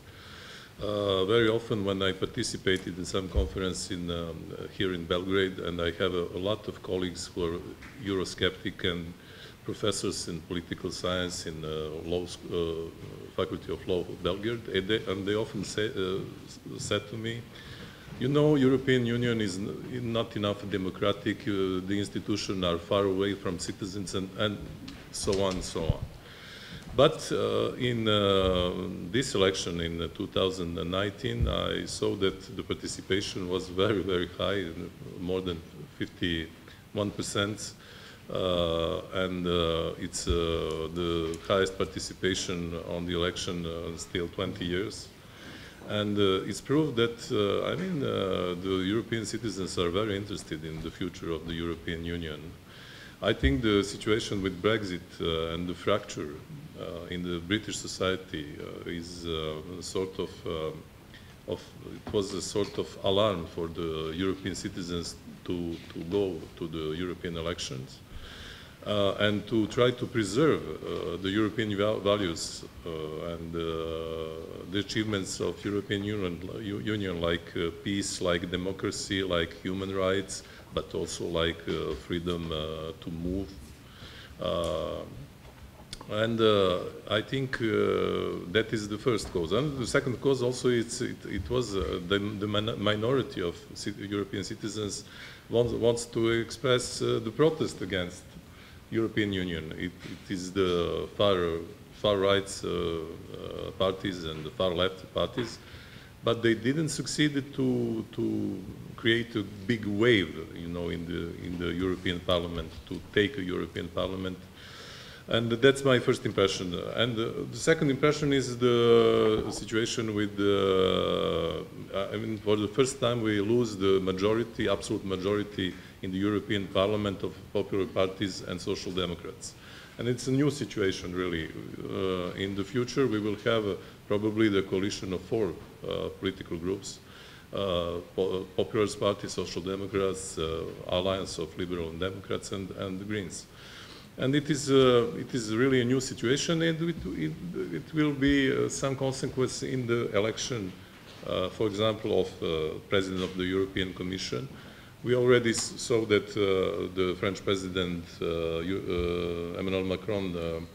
Very often when I participated in some conference here in Belgrade, and I have a lot of colleagues who are Eurosceptic and professors in political science in Faculty of Law of Belgrade, and they often said to me, you know, European Union is not enough democratic, the institutions are far away from citizens, and so on and so on. But in this election in 2019, I saw that the participation was very, very high, more than 51%, and it's the highest participation on the election in still 20 years. And it's proved that, I mean, the European citizens are very interested in the future of the European Union. I think the situation with Brexit and the fracture in the British society is sort of, it was a sort of alarm for the European citizens to go to the European elections and to try to preserve the European values and the achievements of European Union like peace, like democracy, like human rights, but also like freedom to move. And I think that is the first cause. And the second cause also, it was the minority of European citizens wants to express the protest against European Union. It is the far right parties and the far left parties, but they didn't succeed to create a big wave, you know, in the European Parliament, to take a European Parliament. And that's my first impression. And the second impression is the situation with I mean, for the first time we lose the majority, absolute majority in the European Parliament of popular parties and social democrats. And it's a new situation, really. In the future, we will have probably the coalition of 4 political groups: Popular Party, Social Democrats, Alliance of Liberal and Democrats, and the Greens. And it is really a new situation, and it will be some consequence in the election, for example, of President of the European Commission. We already saw that the French President, Emmanuel Macron,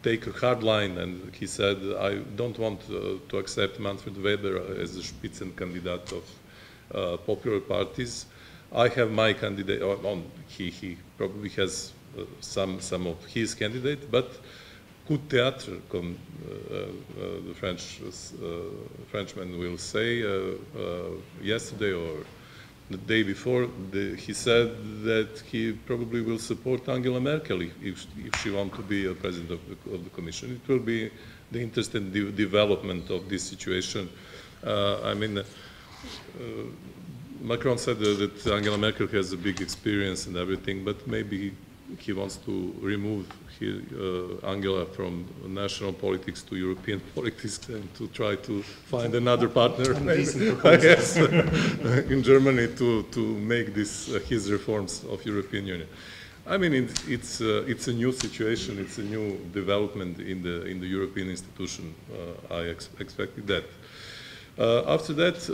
take a hard line, and he said, I don't want to accept Manfred Weber as a Spitzenkandidat of popular parties. I have my candidate, he probably has some of his candidates, but coup de théâtre, comme the Frenchman will say, yesterday or the day before, he said that he probably will support Angela Merkel if she wants to be a president of the Commission. It will be the interesting development of this situation. I mean, Macron said that Angela Merkel has a big experience and everything, but maybe he wants to remove Angela from national politics to European politics and to try to find another partner yes, in Germany to make this his reforms of European Union. I mean, it's a new situation, it's a new development in the European institution. I expected that. After that,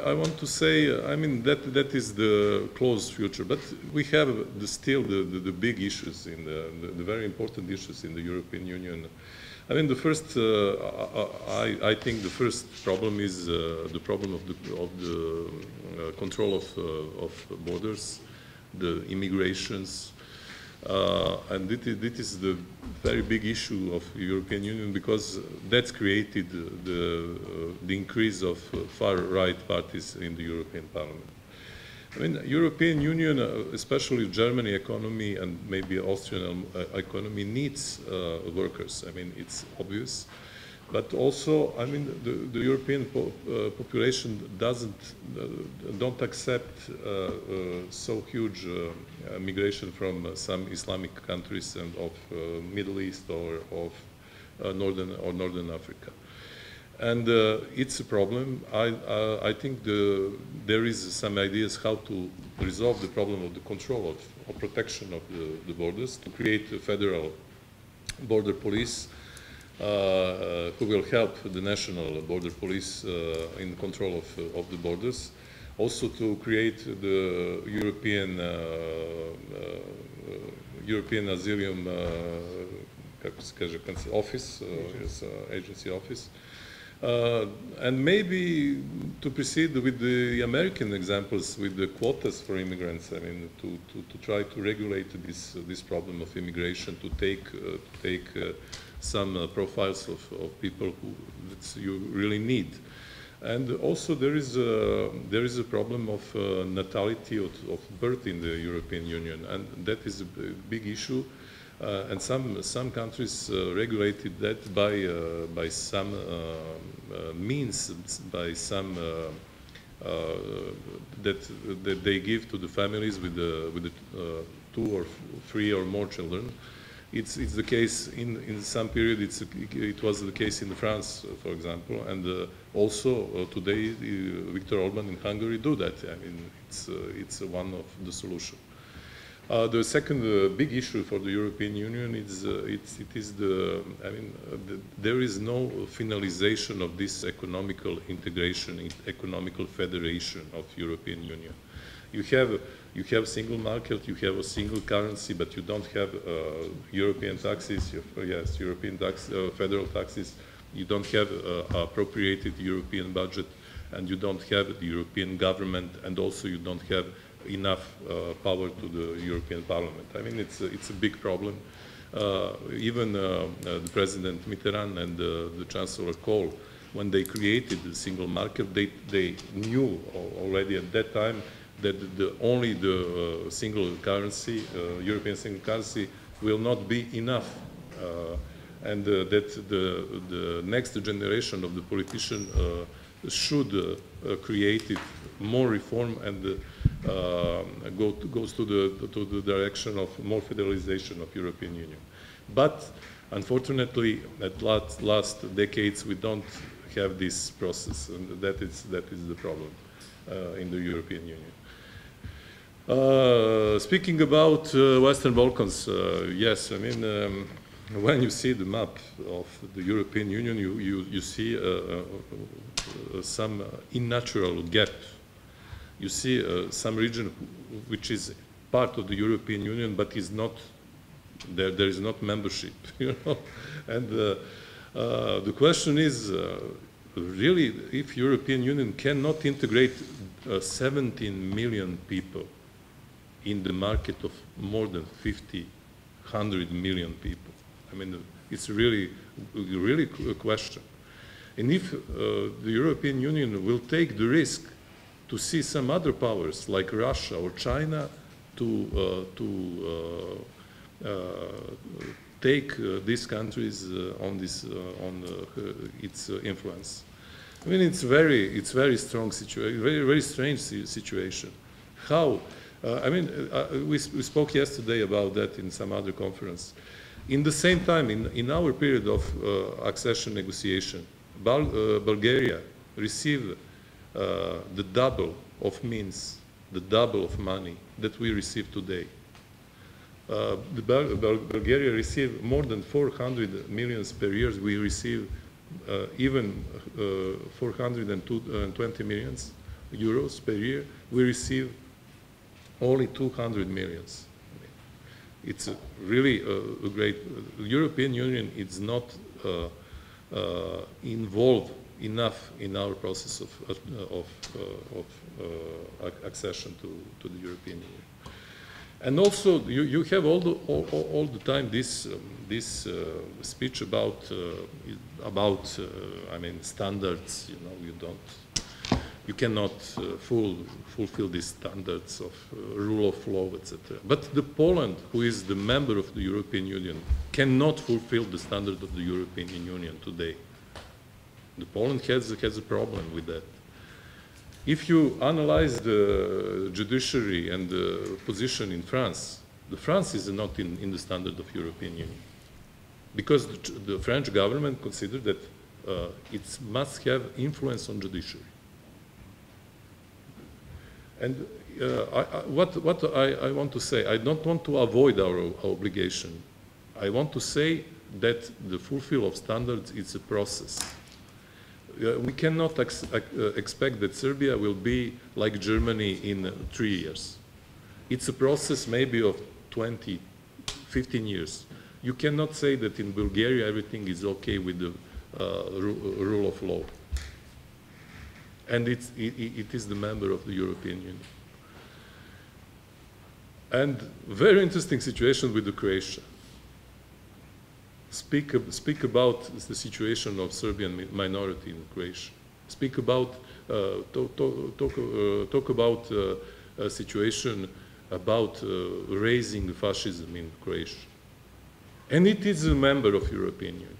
I want to say, I mean, that is the close future, but we have still the big issues, the very important issues in the European Union. I mean, the first, I think the first problem is the problem of the control of borders, the immigrations, and it is the very big issue of the European Union, because that's created the increase of far-right parties in the European Parliament. I mean, European Union, especially Germany economy and maybe Austrian economy, needs workers. I mean, it's obvious. But also, I mean, the European population don't accept so huge migration from some Islamic countries and of Middle East or of Northern Africa. And it's a problem. I think there is some ideas how to resolve the problem of the control of protection of the borders, to create a federal border police who will help the national border police in control of the borders. Also to create the European Asylum office, agency office. And maybe to proceed with the American examples, with the quotas for immigrants. I mean, to try to regulate this problem of immigration, to take some profiles of people that you really need. And also there is a problem of natality of birth in the European Union, and that is a big issue. and some countries regulated that by some means, by some that they give to the families with the 2 or 3 or more children. It's the case in some period. It was the case in France, for example, and also today Viktor Orban in Hungary do that. I mean, it's one of the solutions. The second big issue for the European Union is there is no finalization of this economical integration, economical federation of European Union. You have single market, you have a single currency, but you don't have European taxes. Yes, European tax, federal taxes. You don't have appropriated European budget, and you don't have the European government, and also you don't have enough power to the European Parliament. I mean, it's a big problem. Even the President Mitterrand and the Chancellor Kohl, when they created the single market, they knew already at that time that only the single currency, European single currency, will not be enough, and that the next generation of the politician should create it more reform and goes to the direction of more federalization of European Union. But unfortunately, at last decades, we don't have this process, and that is the problem in the European Union. Speaking about Western Balkans, yes, I mean, when you see the map of the European Union, you see some unnatural gap. You see some region which is part of the European Union, but is not there. There is not membership, you know. And the question is, really, if European Union cannot integrate 17 million people in the market of more than 100 million people. I mean, it's really a question. And if the European Union will take the risk to see some other powers like Russia or China to take these countries on its influence. I mean, it's very strong situation, very strange situation. How? I mean, we spoke yesterday about that in some other conference. In the same time, in our period of accession negotiation, Bulgaria received the double of means, the double of money that we receive today. Bulgaria received more than 400 million per year. We receive even 420 million euros per year. We receive only 200 millions. It's really a great. The European Union is not involved enough in our process of accession to the European Union. And also, you have all the time this speech about I mean, standards. You know, you cannot fulfill these standards of rule of law, etc. But the Poland, who is the member of the European Union, cannot fulfill the standard of the European Union today. The Poland has a problem with that. If you analyze the judiciary and the position in France, France is not in the standard of European Union, because the French government considered that it must have influence on judiciary. And what I want to say, I don't want to avoid our obligation. I want to say that the fulfill of standards is a process. We cannot expect that Serbia will be like Germany in 3 years. It's a process maybe of 20, 15 years. You cannot say that in Bulgaria everything is okay with the rule of law. And it is the member of the European Union. And very interesting situation with the Croatia. Speak about the situation of Serbian minority in Croatia. Speak about, talk about a situation about raising fascism in Croatia. and it is a member of European Union.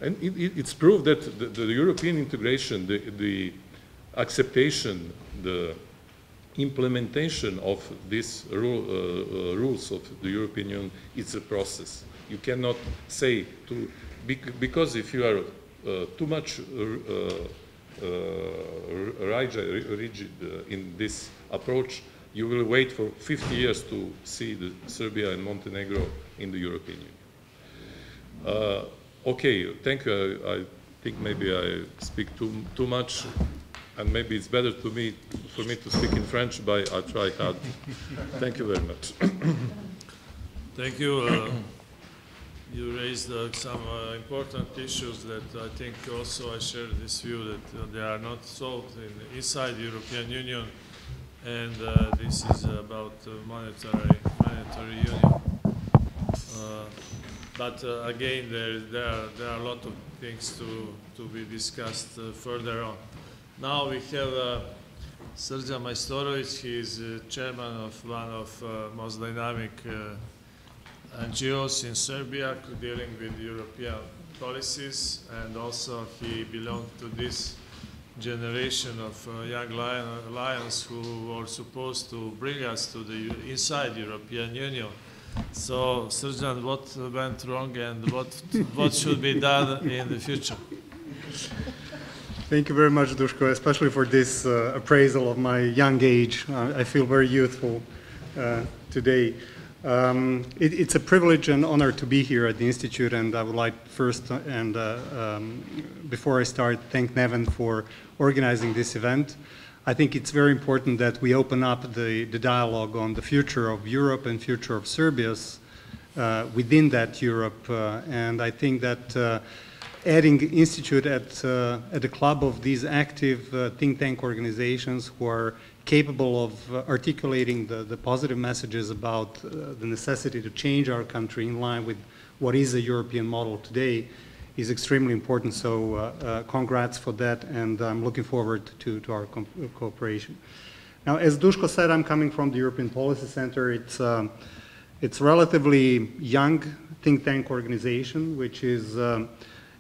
And it's proved that the European integration, the acceptation, the implementation of these rules of the European Union is a process. You cannot say because if you are too much rigid in this approach, you will wait for 50 years to see Serbia and Montenegro in the European Union. Okay, thank you. I think maybe I speak too much, and maybe it's better for me to speak in French, but I'll try hard. Thank you very much. Thank you. You raised some important issues that I think also I share this view that they are not solved inside the European Union, and this is about monetary union. But again, there are a lot of things to be discussed further on. Now we have Srđan Majstorović. He is chairman of one of most dynamic NGOs in Serbia dealing with European policies, and also he belonged to this generation of young lions who were supposed to bring us to the inside European Union. So, Srđan, what went wrong and what should be done in the future? Thank you very much, Duško, especially for this appraisal of my young age. I feel very youthful today. It's a privilege and honor to be here at the Institute, and I would like first, and before I start, thank Neven for organizing this event. I think it's very important that we open up the dialogue on the future of Europe and future of Serbia's within that Europe, and I think that adding the Institute at the club of these active think tank organizations who are capable of articulating the positive messages about the necessity to change our country in line with what is a European model today is extremely important. So congrats for that, and I'm looking forward to our cooperation. Now, as Duško said, I'm coming from the European Policy Center. It's a relatively young think tank organization, which is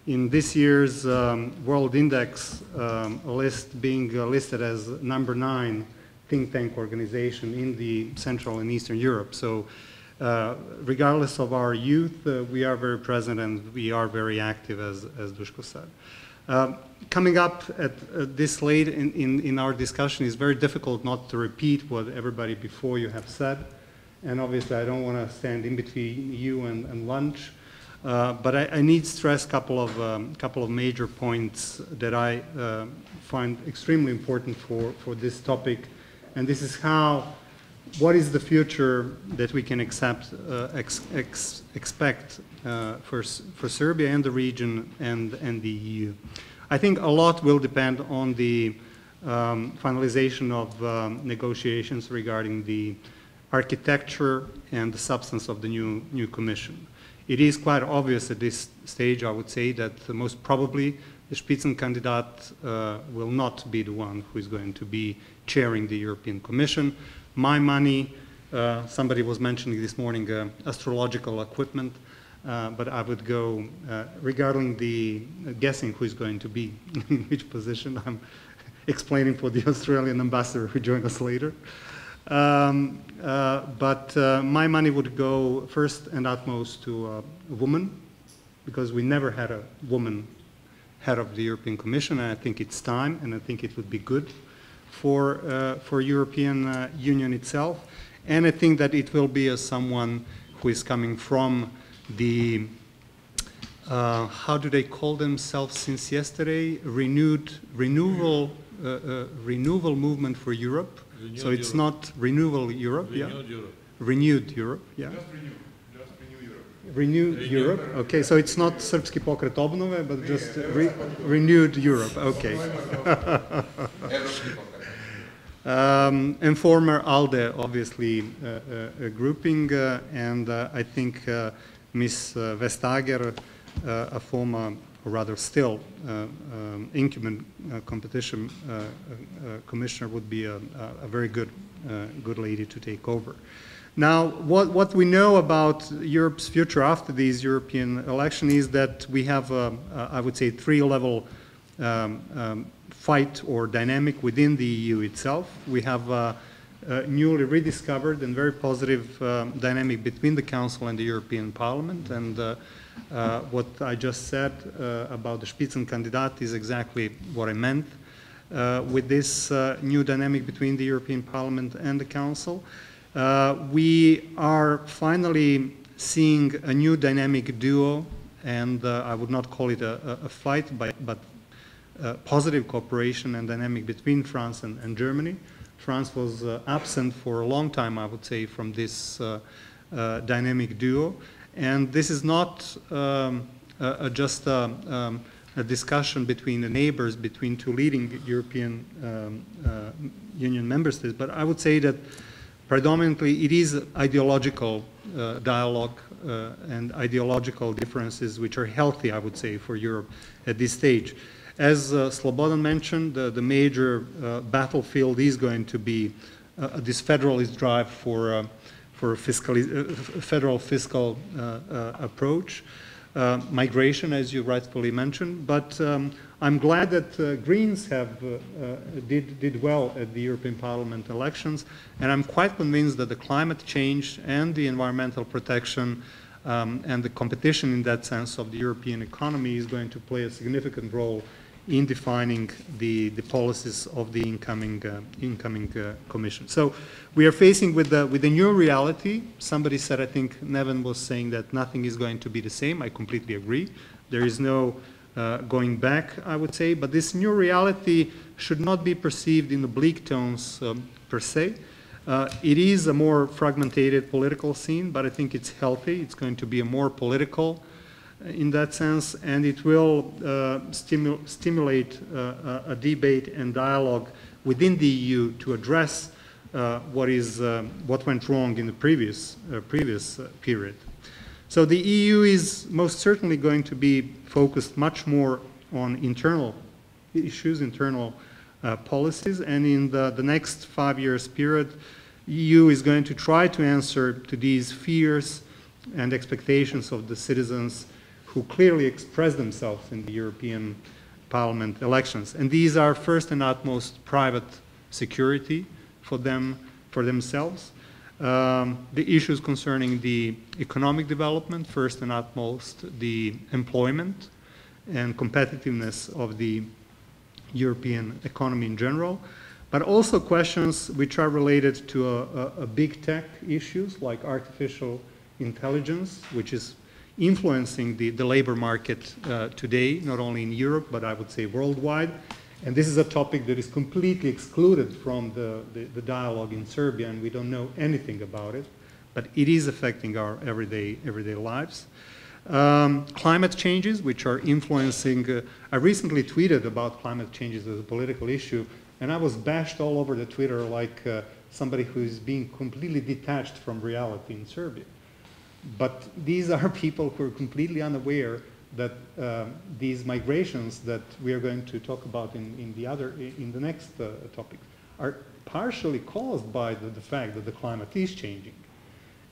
in this year's World Index list being listed as number 9 think tank organization in the Central and Eastern Europe. So regardless of our youth, we are very present and we are very active, as Duško said. Coming up at this late in our discussion, it's very difficult not to repeat what everybody before you have said. And obviously I don't want to stand in between you and lunch. But I need to stress a couple of major points that I find extremely important for this topic. And this is what is the future that we can expect for Serbia and the region and the EU. I think a lot will depend on the finalization of negotiations regarding the architecture and the substance of the new Commission. It is quite obvious at this stage, I would say, that most probably the Spitzenkandidat will not be the one who is going to be chairing the European Commission. My money, somebody was mentioning this morning astrological equipment, but I would go, regarding the guessing who is going to be in which position. I'm explaining for the Australian ambassador who joined us later. But my money would go first and utmost to a woman, because we never had a woman head of the European Commission, and I think it's time, and I think it would be good for European Union itself. And I think that it will be someone who is coming from the, how do they call themselves since yesterday? Renewal movement for Europe. Renewed So it's Europe. not Renewal Europe, Renewed yeah? Europe. Renewed Europe, yeah. Just renew Europe. Renewed Europe, okay, so it's not Srpski pokret obnove, but just renewed Europe, okay. And former ALDE, obviously, grouping, and I think Ms. Vestager, a former or rather still, incumbent competition commissioner would be a very good lady to take over. Now, what we know about Europe's future after these European elections is that we have, I would say, three-level fight or dynamic within the EU itself. We have a newly rediscovered and very positive dynamic between the Council and the European Parliament. And what I just said about the Spitzenkandidat is exactly what I meant with this new dynamic between the European Parliament and the Council. We are finally seeing a new dynamic duo, and I would not call it a fight, but positive cooperation and dynamic between France and Germany. France was absent for a long time, I would say, from this dynamic duo. And this is not just a discussion between the neighbors, between two leading European Union member states, but I would say that predominantly it is ideological dialogue and ideological differences which are healthy, I would say, for Europe at this stage. As Slobodan mentioned, the major battlefield is going to be this federalist drive for federal fiscal approach, migration, as you rightfully mentioned. But I'm glad that Greens have did well at the European Parliament elections, and I'm quite convinced that the climate change and the environmental protection and the competition in that sense of the European economy is going to play a significant role in defining the policies of the incoming Commission. So we are facing with the new reality. Somebody said, I think Neven was saying that nothing is going to be the same. I completely agree. There is no going back, I would say, but this new reality should not be perceived in the bleak tones per se. It is a more fragmented political scene, but I think it's healthy. It's going to be a more political in that sense, and it will stimulate a debate and dialogue within the EU to address what went wrong in the previous period. So the EU is most certainly going to be focused much more on internal issues, internal policies, and in the next 5 years period, EU is going to try to answer to these fears and expectations of the citizens who clearly express themselves in the European Parliament elections. And these are first and utmost private security for themselves. The issues concerning the economic development, first and utmost the employment and competitiveness of the European economy in general, but also questions which are related to a big tech issues like artificial intelligence, which is influencing the labor market today, not only in Europe, but I would say worldwide. And this is a topic that is completely excluded from the dialogue in Serbia, and we don't know anything about it, but it is affecting our everyday lives. Climate changes, which are influencing, I recently tweeted about climate changes as a political issue, and I was bashed all over the Twitter like somebody who is being completely detached from reality in Serbia. But these are people who are completely unaware that these migrations that we are going to talk about in the next topic are partially caused by the fact that the climate is changing.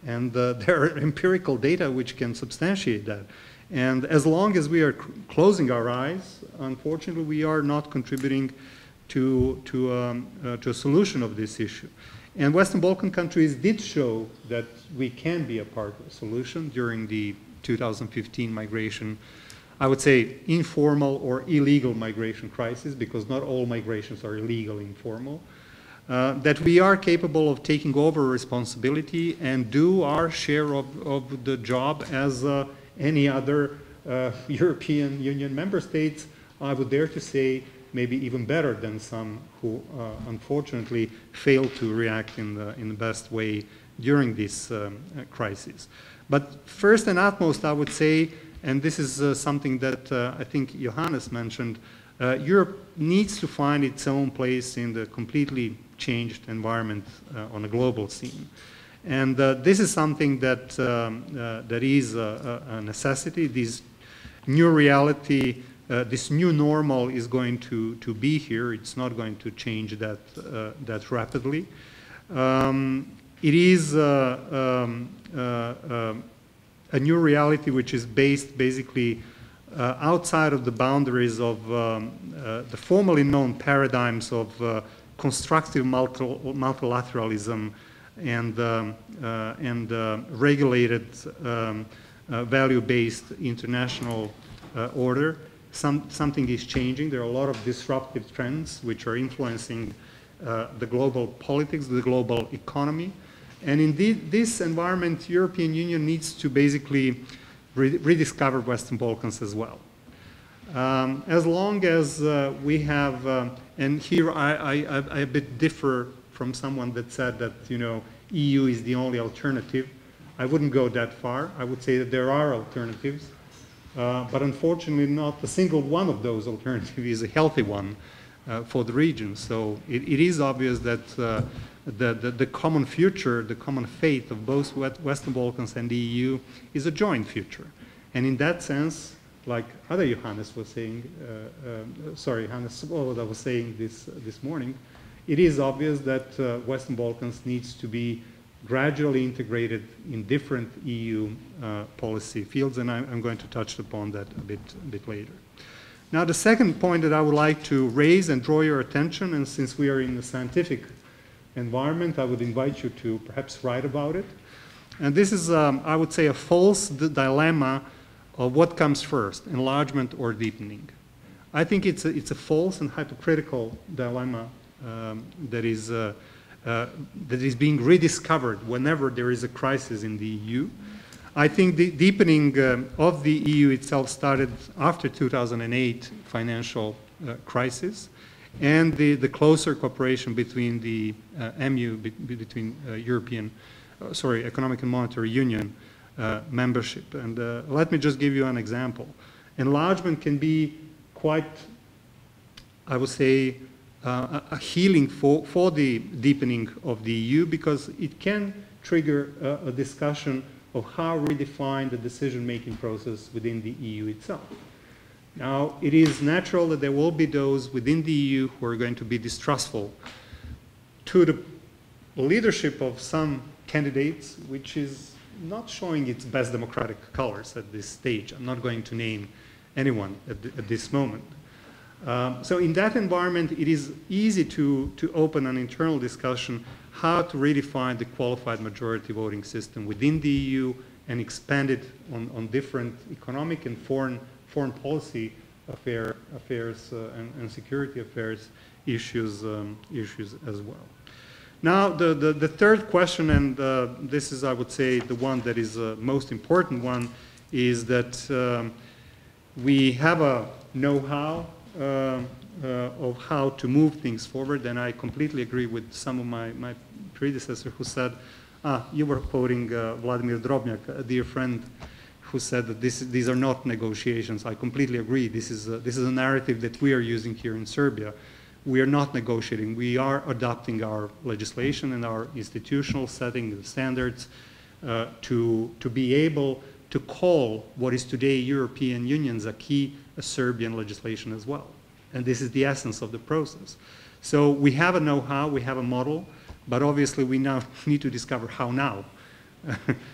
And there are empirical data which can substantiate that. And as long as we are closing our eyes, unfortunately, we are not contributing to a solution of this issue. And Western Balkan countries did show that we can be a part of the solution during the 2015 migration, I would say informal or illegal migration crisis, because not all migrations are illegal, informal, that we are capable of taking over responsibility and do our share of the job as any other European Union member states, I would dare to say, maybe even better than some who unfortunately failed to react in the best way during this crisis. But first and utmost, I would say, and this is something that I think Johannes mentioned, Europe needs to find its own place in the completely changed environment on a global scene. And this is something that is a necessity. These new reality, this new normal is going to be here. It's not going to change that rapidly. It is a new reality which is based basically outside of the boundaries of the formally known paradigms of constructive multilateralism and regulated value-based international order. Something is changing. There are a lot of disruptive trends which are influencing the global politics, the global economy. And in this environment, European Union needs to basically rediscover Western Balkans as well. As long as we have, and here I a bit differ from someone that said that, you know, EU is the only alternative. I wouldn't go that far. I would say that there are alternatives, but unfortunately not a single one of those alternatives is a healthy one for the region. So it is obvious that the common future, the common fate of both Western Balkans and the EU is a joint future. And in that sense, like other Johannes was saying, Hannes Svoboda was saying this morning, it is obvious that Western Balkans needs to be gradually integrated in different EU policy fields, and I'm going to touch upon that a bit later. Now, the second point that I would like to raise and draw your attention, and since we are in a scientific environment, I would invite you to perhaps write about it. And this is, I would say, a false dilemma of what comes first, enlargement or deepening. I think it's a false and hypocritical dilemma that is being rediscovered whenever there is a crisis in the EU. I think the deepening of the EU itself started after 2008 financial crisis, and the closer cooperation between the EMU, between Economic and Monetary Union membership. And let me just give you an example. Enlargement can be quite, I would say, a healing for the deepening of the EU, because it can trigger a discussion of how to redefine the decision-making process within the EU itself. Now, it is natural that there will be those within the EU who are going to be distrustful to the leadership of some candidates, which is not showing its best democratic colors at this stage. I'm not going to name anyone at this moment. So in that environment, it is easy to open an internal discussion how to redefine the qualified majority voting system within the EU and expand it on different economic and foreign policy affairs and security affairs issues as well. Now, the third question, and this is, I would say, the one that is the most important one, is that we have a know-how of how to move things forward, and I completely agree with some of my predecessors who said, you were quoting Vladimir Drobnyak, a dear friend, who said that these are not negotiations. I completely agree. This is a narrative that we are using here in Serbia. We are not negotiating. We are adopting our legislation and our institutional setting, the standards, to be able to call what is today European Union's acquis a Serbian legislation as well. And this is the essence of the process. So we have a know-how, we have a model, but obviously we now need to discover how now,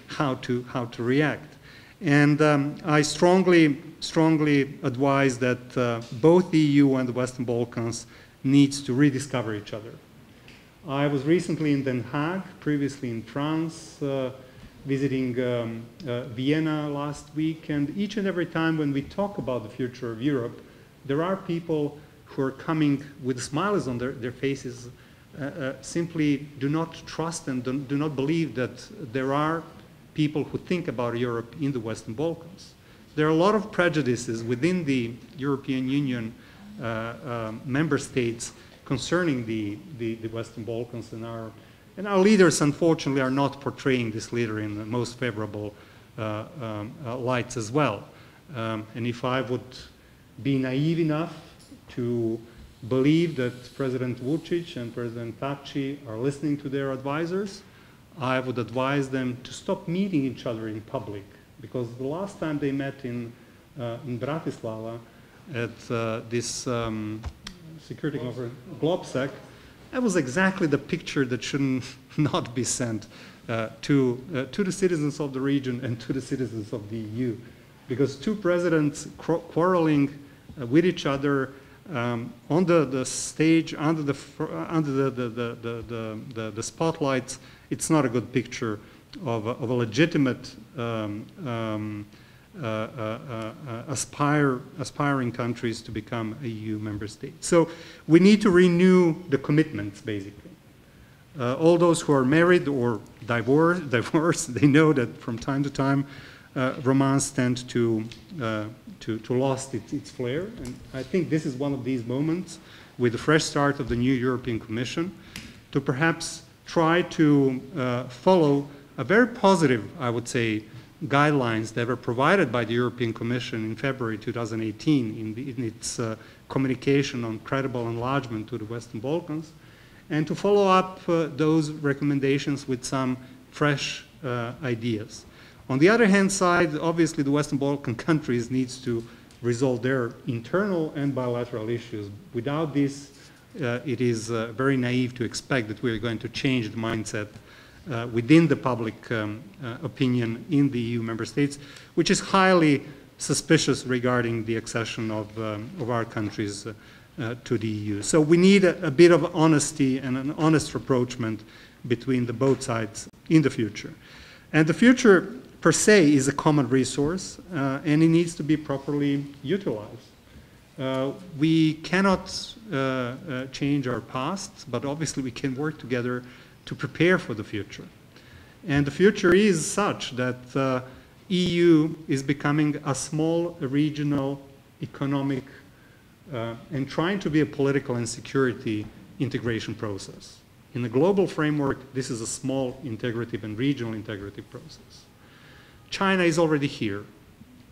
how to react. And I strongly advise that both the EU and the Western Balkans needs to rediscover each other. I was recently in Den Haag, previously in France, visiting Vienna last week, and each and every time when we talk about the future of Europe, there are people who are coming with smiles on their faces, simply do not trust and do not believe that there are people who think about Europe in the Western Balkans. There are a lot of prejudices within the European Union member states concerning the Western Balkans, and our leaders, unfortunately, are not portraying this leader in the most favorable lights as well. And if I would be naive enough to believe that President Vučić and President Tači are listening to their advisors, I would advise them to stop meeting each other in public, because the last time they met in in Bratislava at this security conference, GlobSec, that was exactly the picture that should not be sent to the citizens of the region and to the citizens of the EU. Because two presidents quarreling with each other on the stage, under the spotlights, it's not a good picture of a legitimate aspiring countries to become a EU member state. So we need to renew the commitments, basically. All those who are married or divorced, they know that from time to time, romance tend to lost its flair. And I think this is one of these moments with the fresh start of the new European Commission to perhaps try to follow a very positive, I would say, guidelines that were provided by the European Commission in February 2018 in its communication on credible enlargement to the Western Balkans, and to follow up those recommendations with some fresh ideas. On the other hand side, obviously the Western Balkan countries needs to resolve their internal and bilateral issues. Without this, it is very naive to expect that we are going to change the mindset within the public opinion in the EU member states, which is highly suspicious regarding the accession of our countries to the EU. So we need a bit of honesty and an honest rapprochement between the both sides in the future. And the future per se is a common resource and it needs to be properly utilized. We cannot change our past, but obviously we can work together to prepare for the future. And the future is such that EU is becoming a small regional economic and trying to be a political and security integration process. In the global framework, this is a small integrative and regional integrative process. China is already here,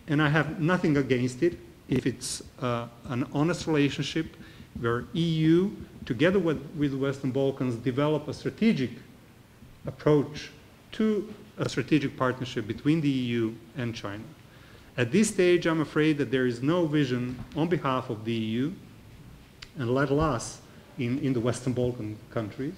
and I have nothing against it if it's an honest relationship where EU, together with the Western Balkans, develop a strategic approach to a strategic partnership between the EU and China. At this stage, I'm afraid that there is no vision on behalf of the EU, and let us in the Western Balkan countries,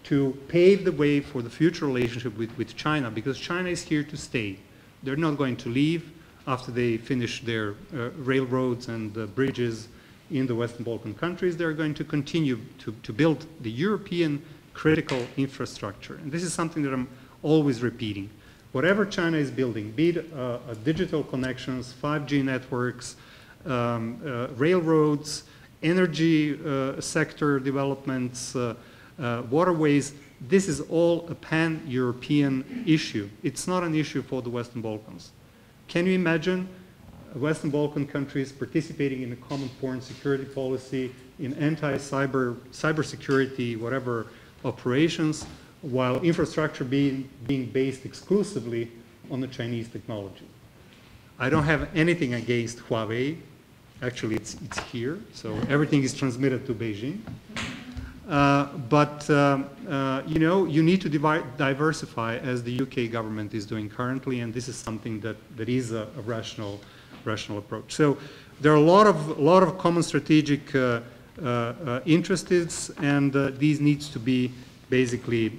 to pave the way for the future relationship with China, because China is here to stay. They're not going to leave after they finish their railroads and bridges in the Western Balkan countries. They're going to continue to build the European critical infrastructure. And this is something that I'm always repeating. Whatever China is building, be it digital connections, 5G networks, railroads, energy sector developments, waterways, this is all a pan-European issue. It's not an issue for the Western Balkans. Can you imagine Western Balkan countries participating in a common foreign security policy, in cybersecurity, whatever operations, while infrastructure being based exclusively on the Chinese technology? I don't have anything against Huawei. Actually, it's here, so everything is transmitted to Beijing. You know, you need to diversify, as the UK government is doing currently, and this is something that is a rational approach. So there are a lot of common strategic interests, and these needs to be basically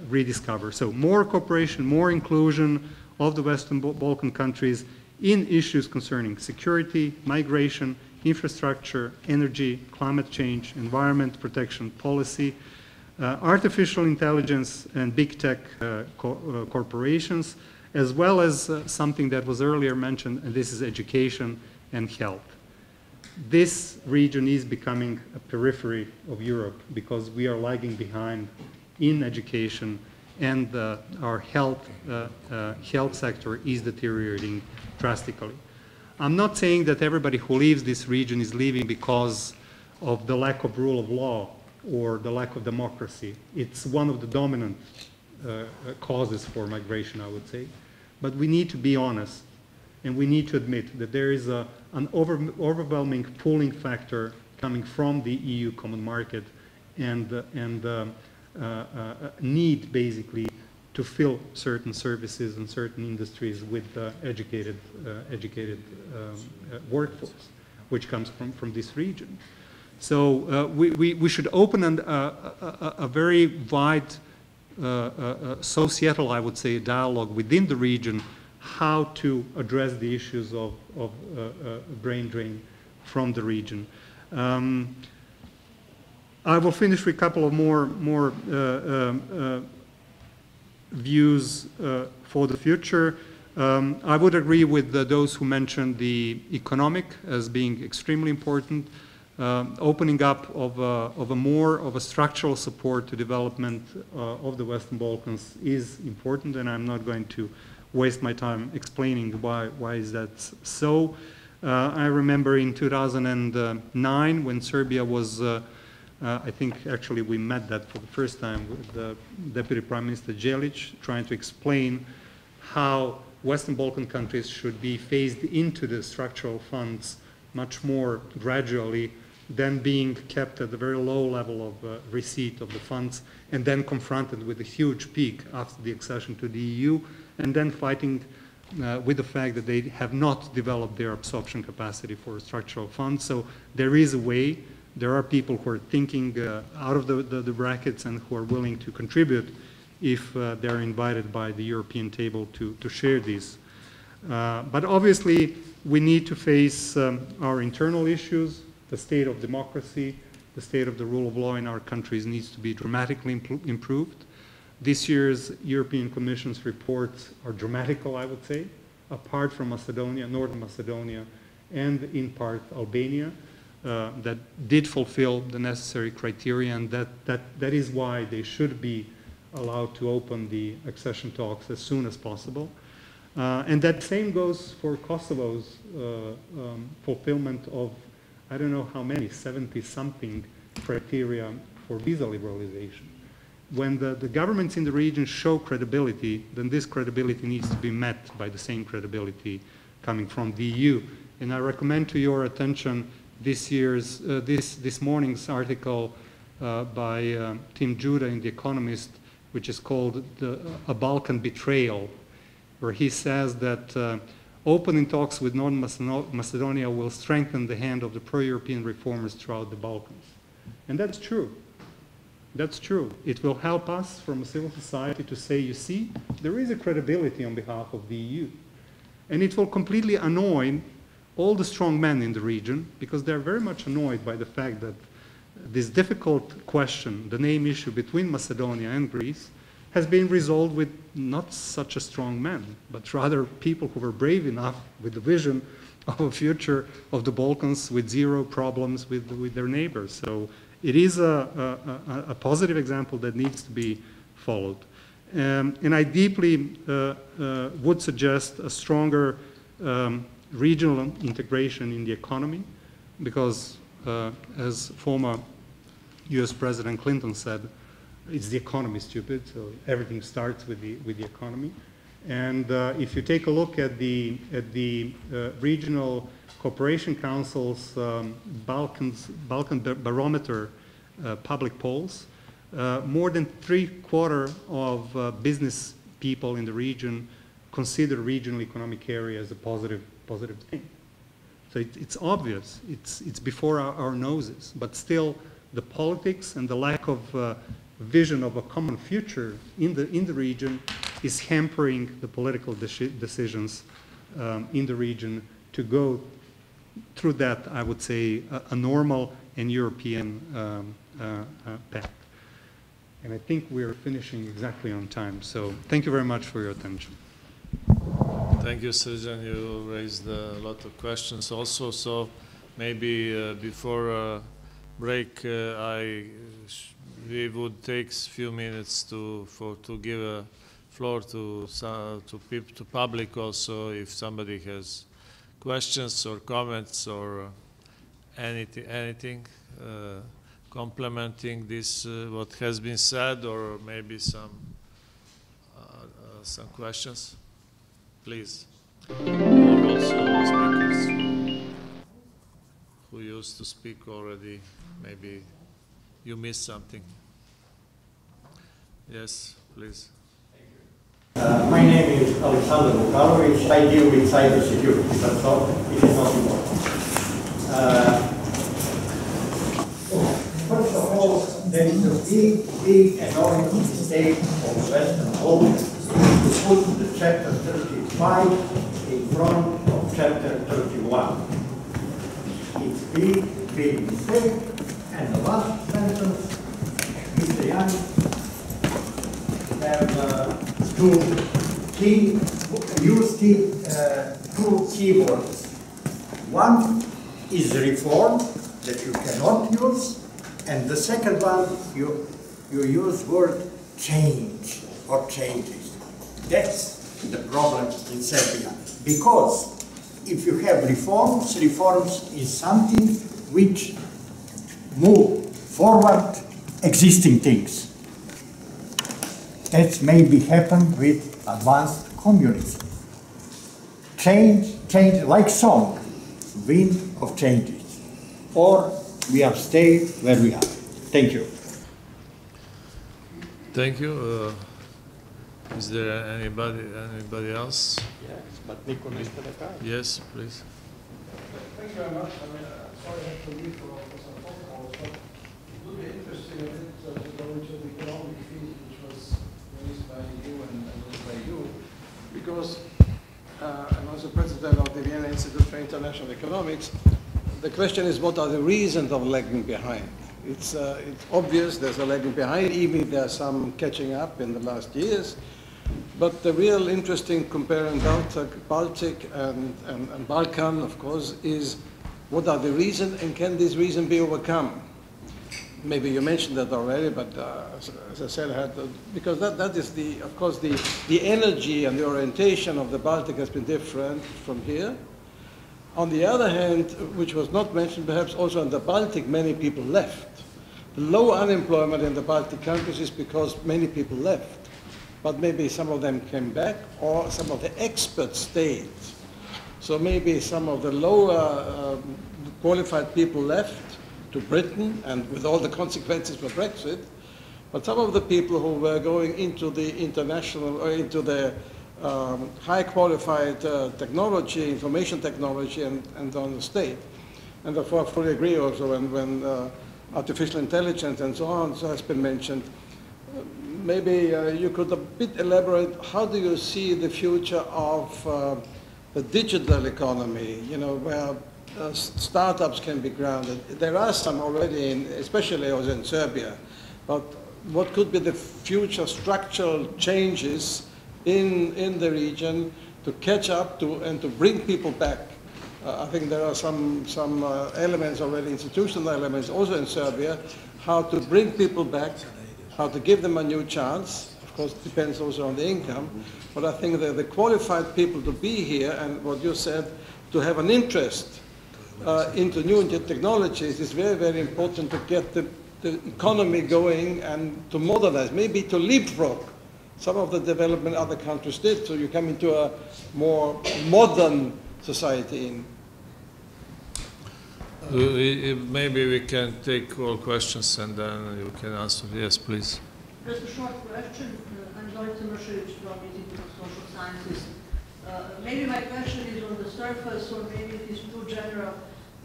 rediscovered. So more cooperation, more inclusion of the Western Balkan countries in issues concerning security, migration, infrastructure, energy, climate change, environment protection policy, artificial intelligence and big tech corporations, as well as something that was earlier mentioned, and this is education and health. This region is becoming a periphery of Europe because we are lagging behind in education, and our health sector is deteriorating drastically. I'm not saying that everybody who leaves this region is leaving because of the lack of rule of law or the lack of democracy. It's one of the dominant causes for migration, I would say. But we need to be honest, and we need to admit that there is an overwhelming pulling factor coming from the EU common market and need, basically, to fill certain services and certain industries with educated workforce, which comes from this region. So we should open a very wide societal, I would say, dialogue within the region, how to address the issues of brain drain from the region. I will finish with a couple of more views for the future. I would agree with those who mentioned the economic as being extremely important. Opening up of a more of a structural support to development of the Western Balkans is important, and I'm not going to waste my time explaining why is that so. I remember in 2009 when Serbia was, I think actually we met that for the first time with the Deputy Prime Minister Đelić, trying to explain how Western Balkan countries should be phased into the structural funds much more gradually than being kept at the very low level of receipt of the funds and then confronted with a huge peak after the accession to the EU, and then fighting with the fact that they have not developed their absorption capacity for structural funds. So there is a way. There are people who are thinking out of the brackets and who are willing to contribute if they're invited by the European table to share these. But obviously, we need to face our internal issues. The state of democracy, the state of the rule of law in our countries needs to be dramatically improved. This year's European Commission's reports are dramatical, I would say, apart from Macedonia, Northern Macedonia, and in part Albania, that did fulfill the necessary criteria, and that is why they should be allowed to open the accession talks as soon as possible. And that same goes for Kosovo's fulfillment of, I don't know how many, 70-something criteria for visa liberalization. When the governments in the region show credibility, then this credibility needs to be met by the same credibility coming from the EU. And I recommend to your attention this morning's article by Tim Judah in The Economist, which is called A Balkan Betrayal, where he says that opening talks with Northern Macedonia will strengthen the hand of the pro-European reformers throughout the Balkans. And that's true. That's true. It will help us from a civil society to say, you see, there is a credibility on behalf of the EU. And it will completely annoy all the strong men in the region, because they're very much annoyed by the fact that this difficult question, the name issue between Macedonia and Greece, has been resolved with not such a strong man, but rather people who were brave enough with the vision of a future of the Balkans with zero problems with their neighbors. So it is a positive example that needs to be followed. And I deeply would suggest a stronger regional integration in the economy, because as former US President Clinton said, it's the economy, stupid, so everything starts with the economy. And if you take a look at the regional cooperation council's Balkan Barometer public polls, more than 3/4 of business people in the region consider regional economic area as a positive thing. So it's obvious, it's before our noses, but still the politics and the lack of vision of a common future in the region is hampering the political decisions in the region to go through that, I would say, a normal and European path. And I think we're finishing exactly on time. So thank you very much for your attention. Thank you, Srđan. You raised a lot of questions also. So maybe before break, we would take a few minutes to give a floor to public also, if somebody has questions or comments or anything complementing this what has been said, or maybe some questions, please. Or also speakers who used to speak already, maybe you missed something. Yes, please. Thank you. name is Alexander Vukalovic. I deal with cybersecurity, but so it is not important. First of all, there is a big, enormous mistake of Western law to put the chapter 35 in front of chapter 31. It's big mistake. And the last sentence, Mr. Young have use two keywords. One is reform that you cannot use, and the second one you use word change or changes. That's the problem in Serbia, because if you have reforms is something which move forward existing things. That maybe happened with advanced communism. Change, like song, wind of changes. Or we have stayed where we are. Thank you. Thank you. Is there anybody else? Yes, but Nico Mr. Yes, please. Thank you very much. I mean, sorry I have to leave for some phone calls, but it would be interesting a bit to go into the economic field, which was raised by you and also by you, because I'm also president of the Vienna Institute for International Economics. The question is, what are the reasons of lagging behind? It's obvious there's a lagging behind, even if there's some catching up in the last years. But the real interesting comparing Baltic and Balkan, of course, is what are the reasons and can this reason be overcome? Maybe you mentioned that already, but as I said, because that is of course, the energy and the orientation of the Baltic has been different from here. On the other hand, which was not mentioned, perhaps also in the Baltic, many people left. The low unemployment in the Baltic countries is because many people left. But maybe some of them came back, or some of the experts stayed. So maybe some of the lower qualified people left to Britain, and with all the consequences for Brexit. But some of the people who were going into the international, or into the high qualified technology, information technology, and on the state. And therefore I fully agree also when artificial intelligence and so on has been mentioned. Maybe you could a bit elaborate, how do you see the future of the digital economy, you know, where startups can be grounded? There are some already, especially also in Serbia, but what could be the future structural changes in the region to catch up to and to bring people back? I think there are some elements already, institutional elements also in Serbia, how to bring people back, how to give them a new chance. Of course, it depends also on the income, but I think that the qualified people to be here, and what you said, to have an interest into new technologies is very, very important to get the economy going and to modernize, maybe to leapfrog some of the development other countries did, so you come into a more modern society. Maybe we can take all questions and then you can answer. Yes, please. Just a short question. I'm Zoran Timošević from Institute of Social Sciences. Maybe my question is on the surface, or maybe it is too general,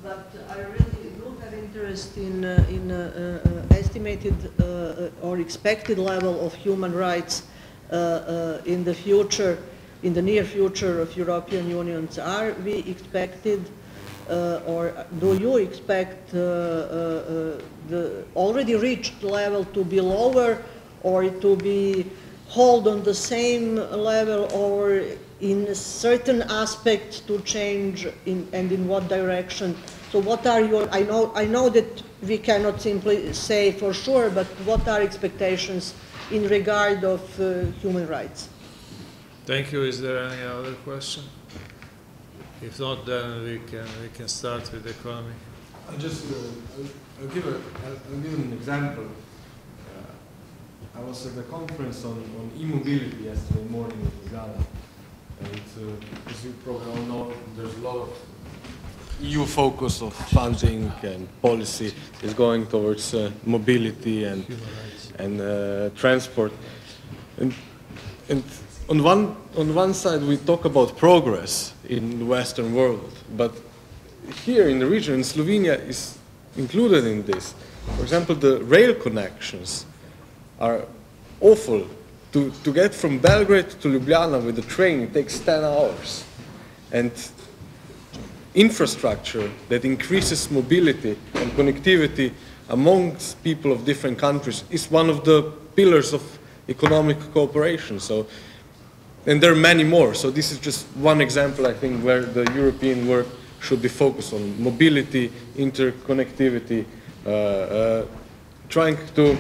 but I really do have interest in estimated or expected level of human rights in the future, in the near future of European Union. Are we expected, or do you expect the already reached level to be lower, or to be hold on the same level, or in certain aspects to change, and in what direction? So what are your, I know that we cannot simply say for sure, but what are expectations in regard of human rights? Thank you. Is there any other question? If not, then we can start with the economy. I'll just I'll give an example. I was at a conference on e-mobility yesterday morning in Gala, and as you probably all know, there's a lot of EU focus of funding and policy is going towards mobility and transport, and on one side we talk about progress in the Western world, but here in the region, Slovenia is included in this. For example, the rail connections are awful. To get from Belgrade to Ljubljana with the train, it takes 10 hours. And infrastructure that increases mobility and connectivity amongst people of different countries is one of the pillars of economic cooperation. So, and there are many more. So this is just one example, I think, where the European work should be focused on mobility, interconnectivity, trying to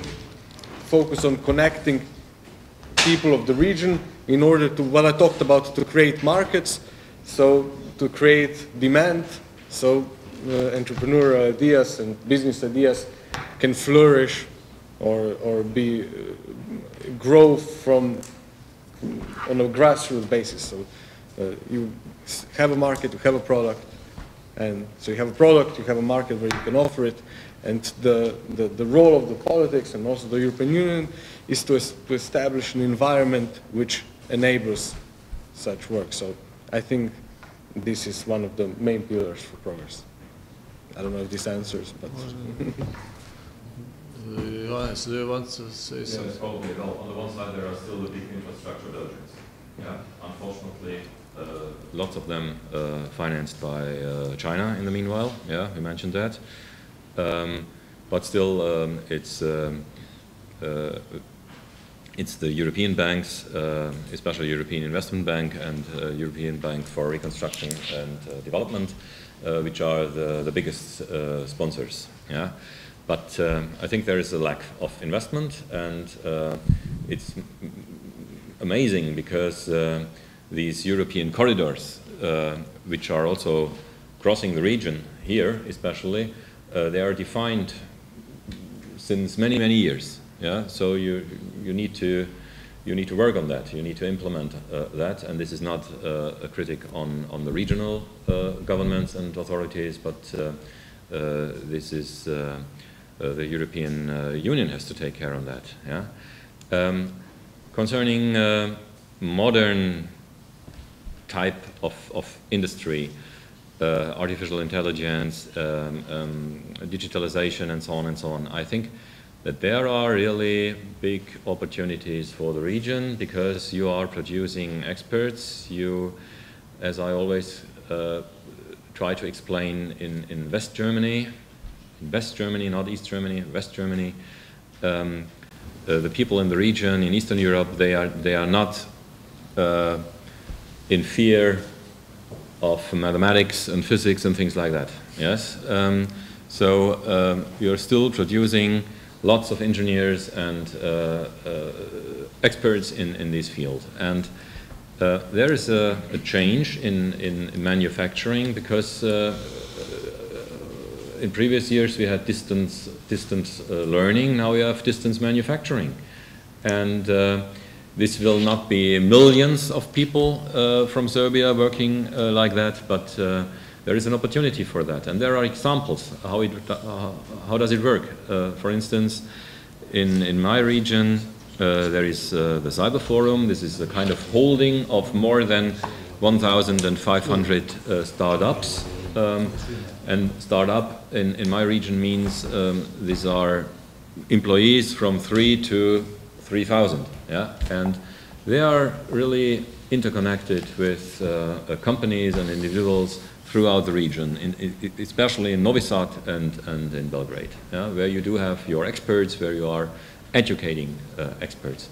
focus on connecting people of the region in order to, what I talked about, to create markets, so to create demand, so entrepreneurial ideas and business ideas can flourish or be grow from on a grassroots basis. So you have a market, you have a product, and so you have a product, you have a market where you can offer it, and the role of the politics and also the European Union is to establish an environment which enables such work. So I think this is one of the main pillars for progress. I don't know if this answers, but... Johannes, do you want to say something? Yes, probably. Well, on the one side, there are still the big infrastructure buildings. Yeah, unfortunately, lots of them financed by China in the meanwhile. Yeah, we mentioned that. But still, it's the European banks, especially European Investment Bank and European Bank for Reconstruction and Development, which are the biggest sponsors. Yeah, but I think there is a lack of investment, and it's amazing because these European corridors, which are also crossing the region here, especially, they are defined since many, many years. Yeah, so you need to work on that. You need to implement that, and this is not a critic on the regional governments and authorities, but this is the European Union has to take care of that. Yeah, concerning modern type of industry, artificial intelligence, digitalization, and so on. I think that there are really big opportunities for the region because you are producing experts. You, as I always try to explain in West Germany, not East Germany, West Germany, the people in the region in Eastern Europe, they are not in fear of mathematics and physics and things like that. Yes, so you're still producing lots of engineers and experts in this field, and there is a change in manufacturing because in previous years we had distance learning. Now we have distance manufacturing, and this will not be millions of people from Serbia working like that, but there is an opportunity for that, and there are examples how does it work. For instance, in my region there is the Cyber Forum. This is a kind of holding of more than 1,500 startups, and startup in my region means these are employees from 3 to 3,000. Yeah, and they are really interconnected with companies and individuals throughout the region, especially in Novi Sad and in Belgrade, yeah, where you do have your experts, where you are educating experts.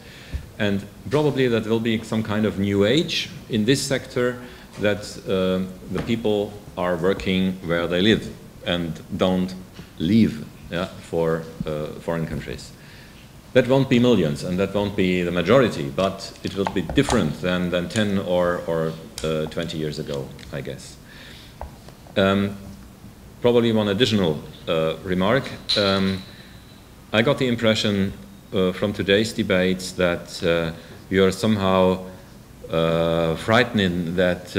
And probably that will be some kind of new age in this sector, that the people are working where they live and don't leave, yeah, for foreign countries. That won't be millions, and that won't be the majority, but it will be different than 10 or 20 years ago, I guess. Probably one additional remark. I got the impression from today's debates that you are somehow frightened that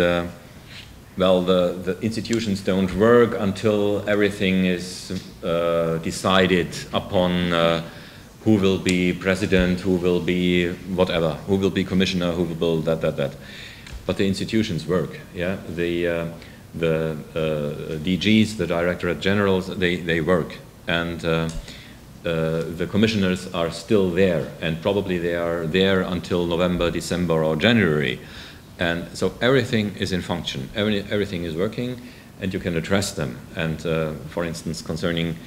well, the institutions don't work until everything is decided upon who will be president, who will be whatever, who will be commissioner, who will that. But the institutions work. Yeah, the DGs, the Directorate Generals, they work, and the commissioners are still there, and probably they are there until November, December, or January, and so everything is in function. Everything is working, and you can address them. And for instance, concerning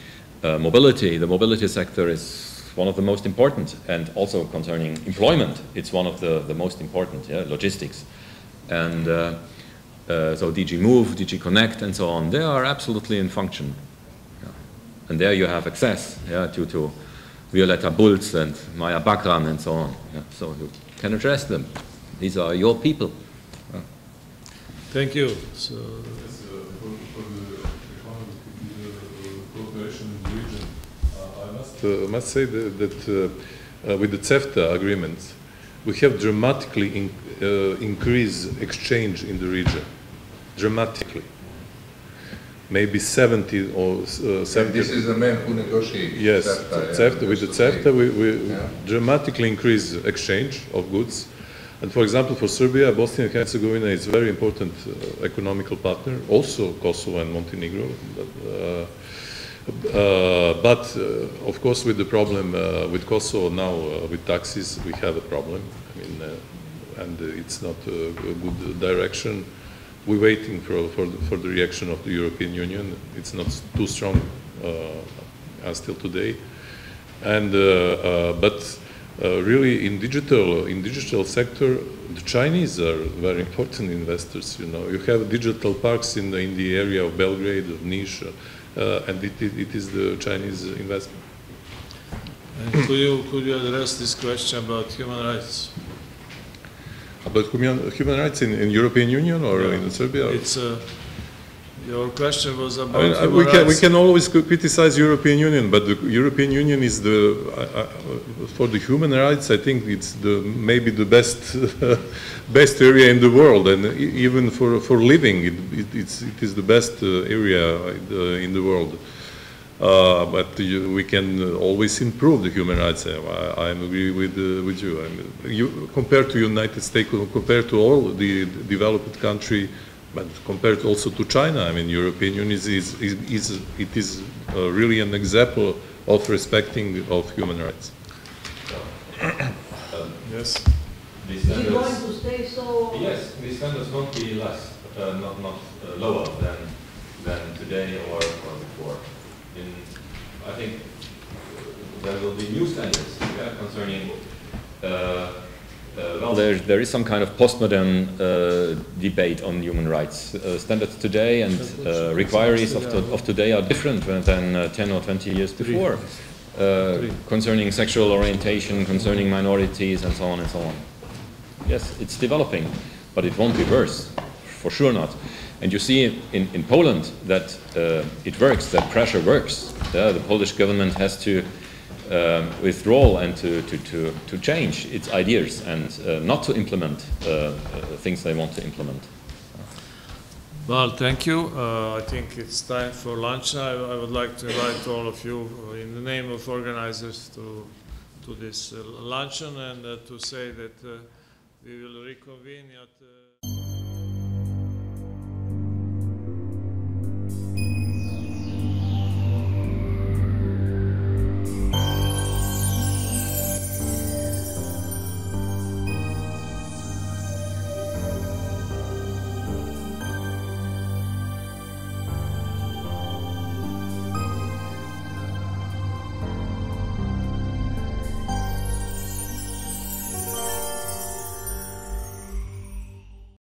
mobility, the mobility sector is one of the most important, and also concerning employment, it's one of the most important, yeah, logistics. And so DG Move, DG Connect, and so on, they are absolutely in function. Yeah. And there you have access, yeah, to Violeta Bulc and Maya Bakran and so on. Yeah. So you can address them. These are your people. Yeah. Thank you. So, Yes, for the economic cooperation in the region, I must say that with the CEFTA agreement, we have dramatically increased exchange in the region. Dramatically. Maybe 70 or 70. This is the man who negotiates. Yes, CEFTA, with the CEFTA, we yeah, dramatically increase exchange of goods. And for example, for Serbia, Bosnia and Herzegovina is a very important economical partner, also Kosovo and Montenegro. But of course, with the problem with Kosovo now, with taxes, we have a problem. I mean, and it's not a good direction. We're waiting for the reaction of the European Union. It's not too strong until today. And but really, in digital sector, the Chinese are very important investors. You know, you have digital parks in the area of Belgrade, of Niš. And it is the Chinese investment. and could you address this question about human rights? About human rights in European Union or Yeah. in Serbia? It's your question was about I mean, human rights. we can always criticize European Union, but the European Union is for the human rights. I think it's maybe the best area in the world, and even for living, it is the best area in the world. But we can always improve the human rights. I agree with you. I mean, compared to United States, compared to all the developed country. But compared also to China, I mean, European Union is really an example of respecting of human rights. Yes. These Is it going standards, to stay so? yes, these standards won't be less, not lower than today or before. I think there will be new standards, yeah, concerning. Well, there is some kind of postmodern debate on human rights. Standards today and requirements of today are different than 10 or 20 years before, concerning sexual orientation, concerning minorities, and so on and so on. Yes, it's developing, but it won't be worse, for sure not. And you see in Poland that it works, that pressure works. The Polish government has to withdraw and to change its ideas and not to implement things they want to implement. Well, thank you. I think it's time for lunch. I would like to invite all of you in the name of organizers to this luncheon and to say that we will reconvene at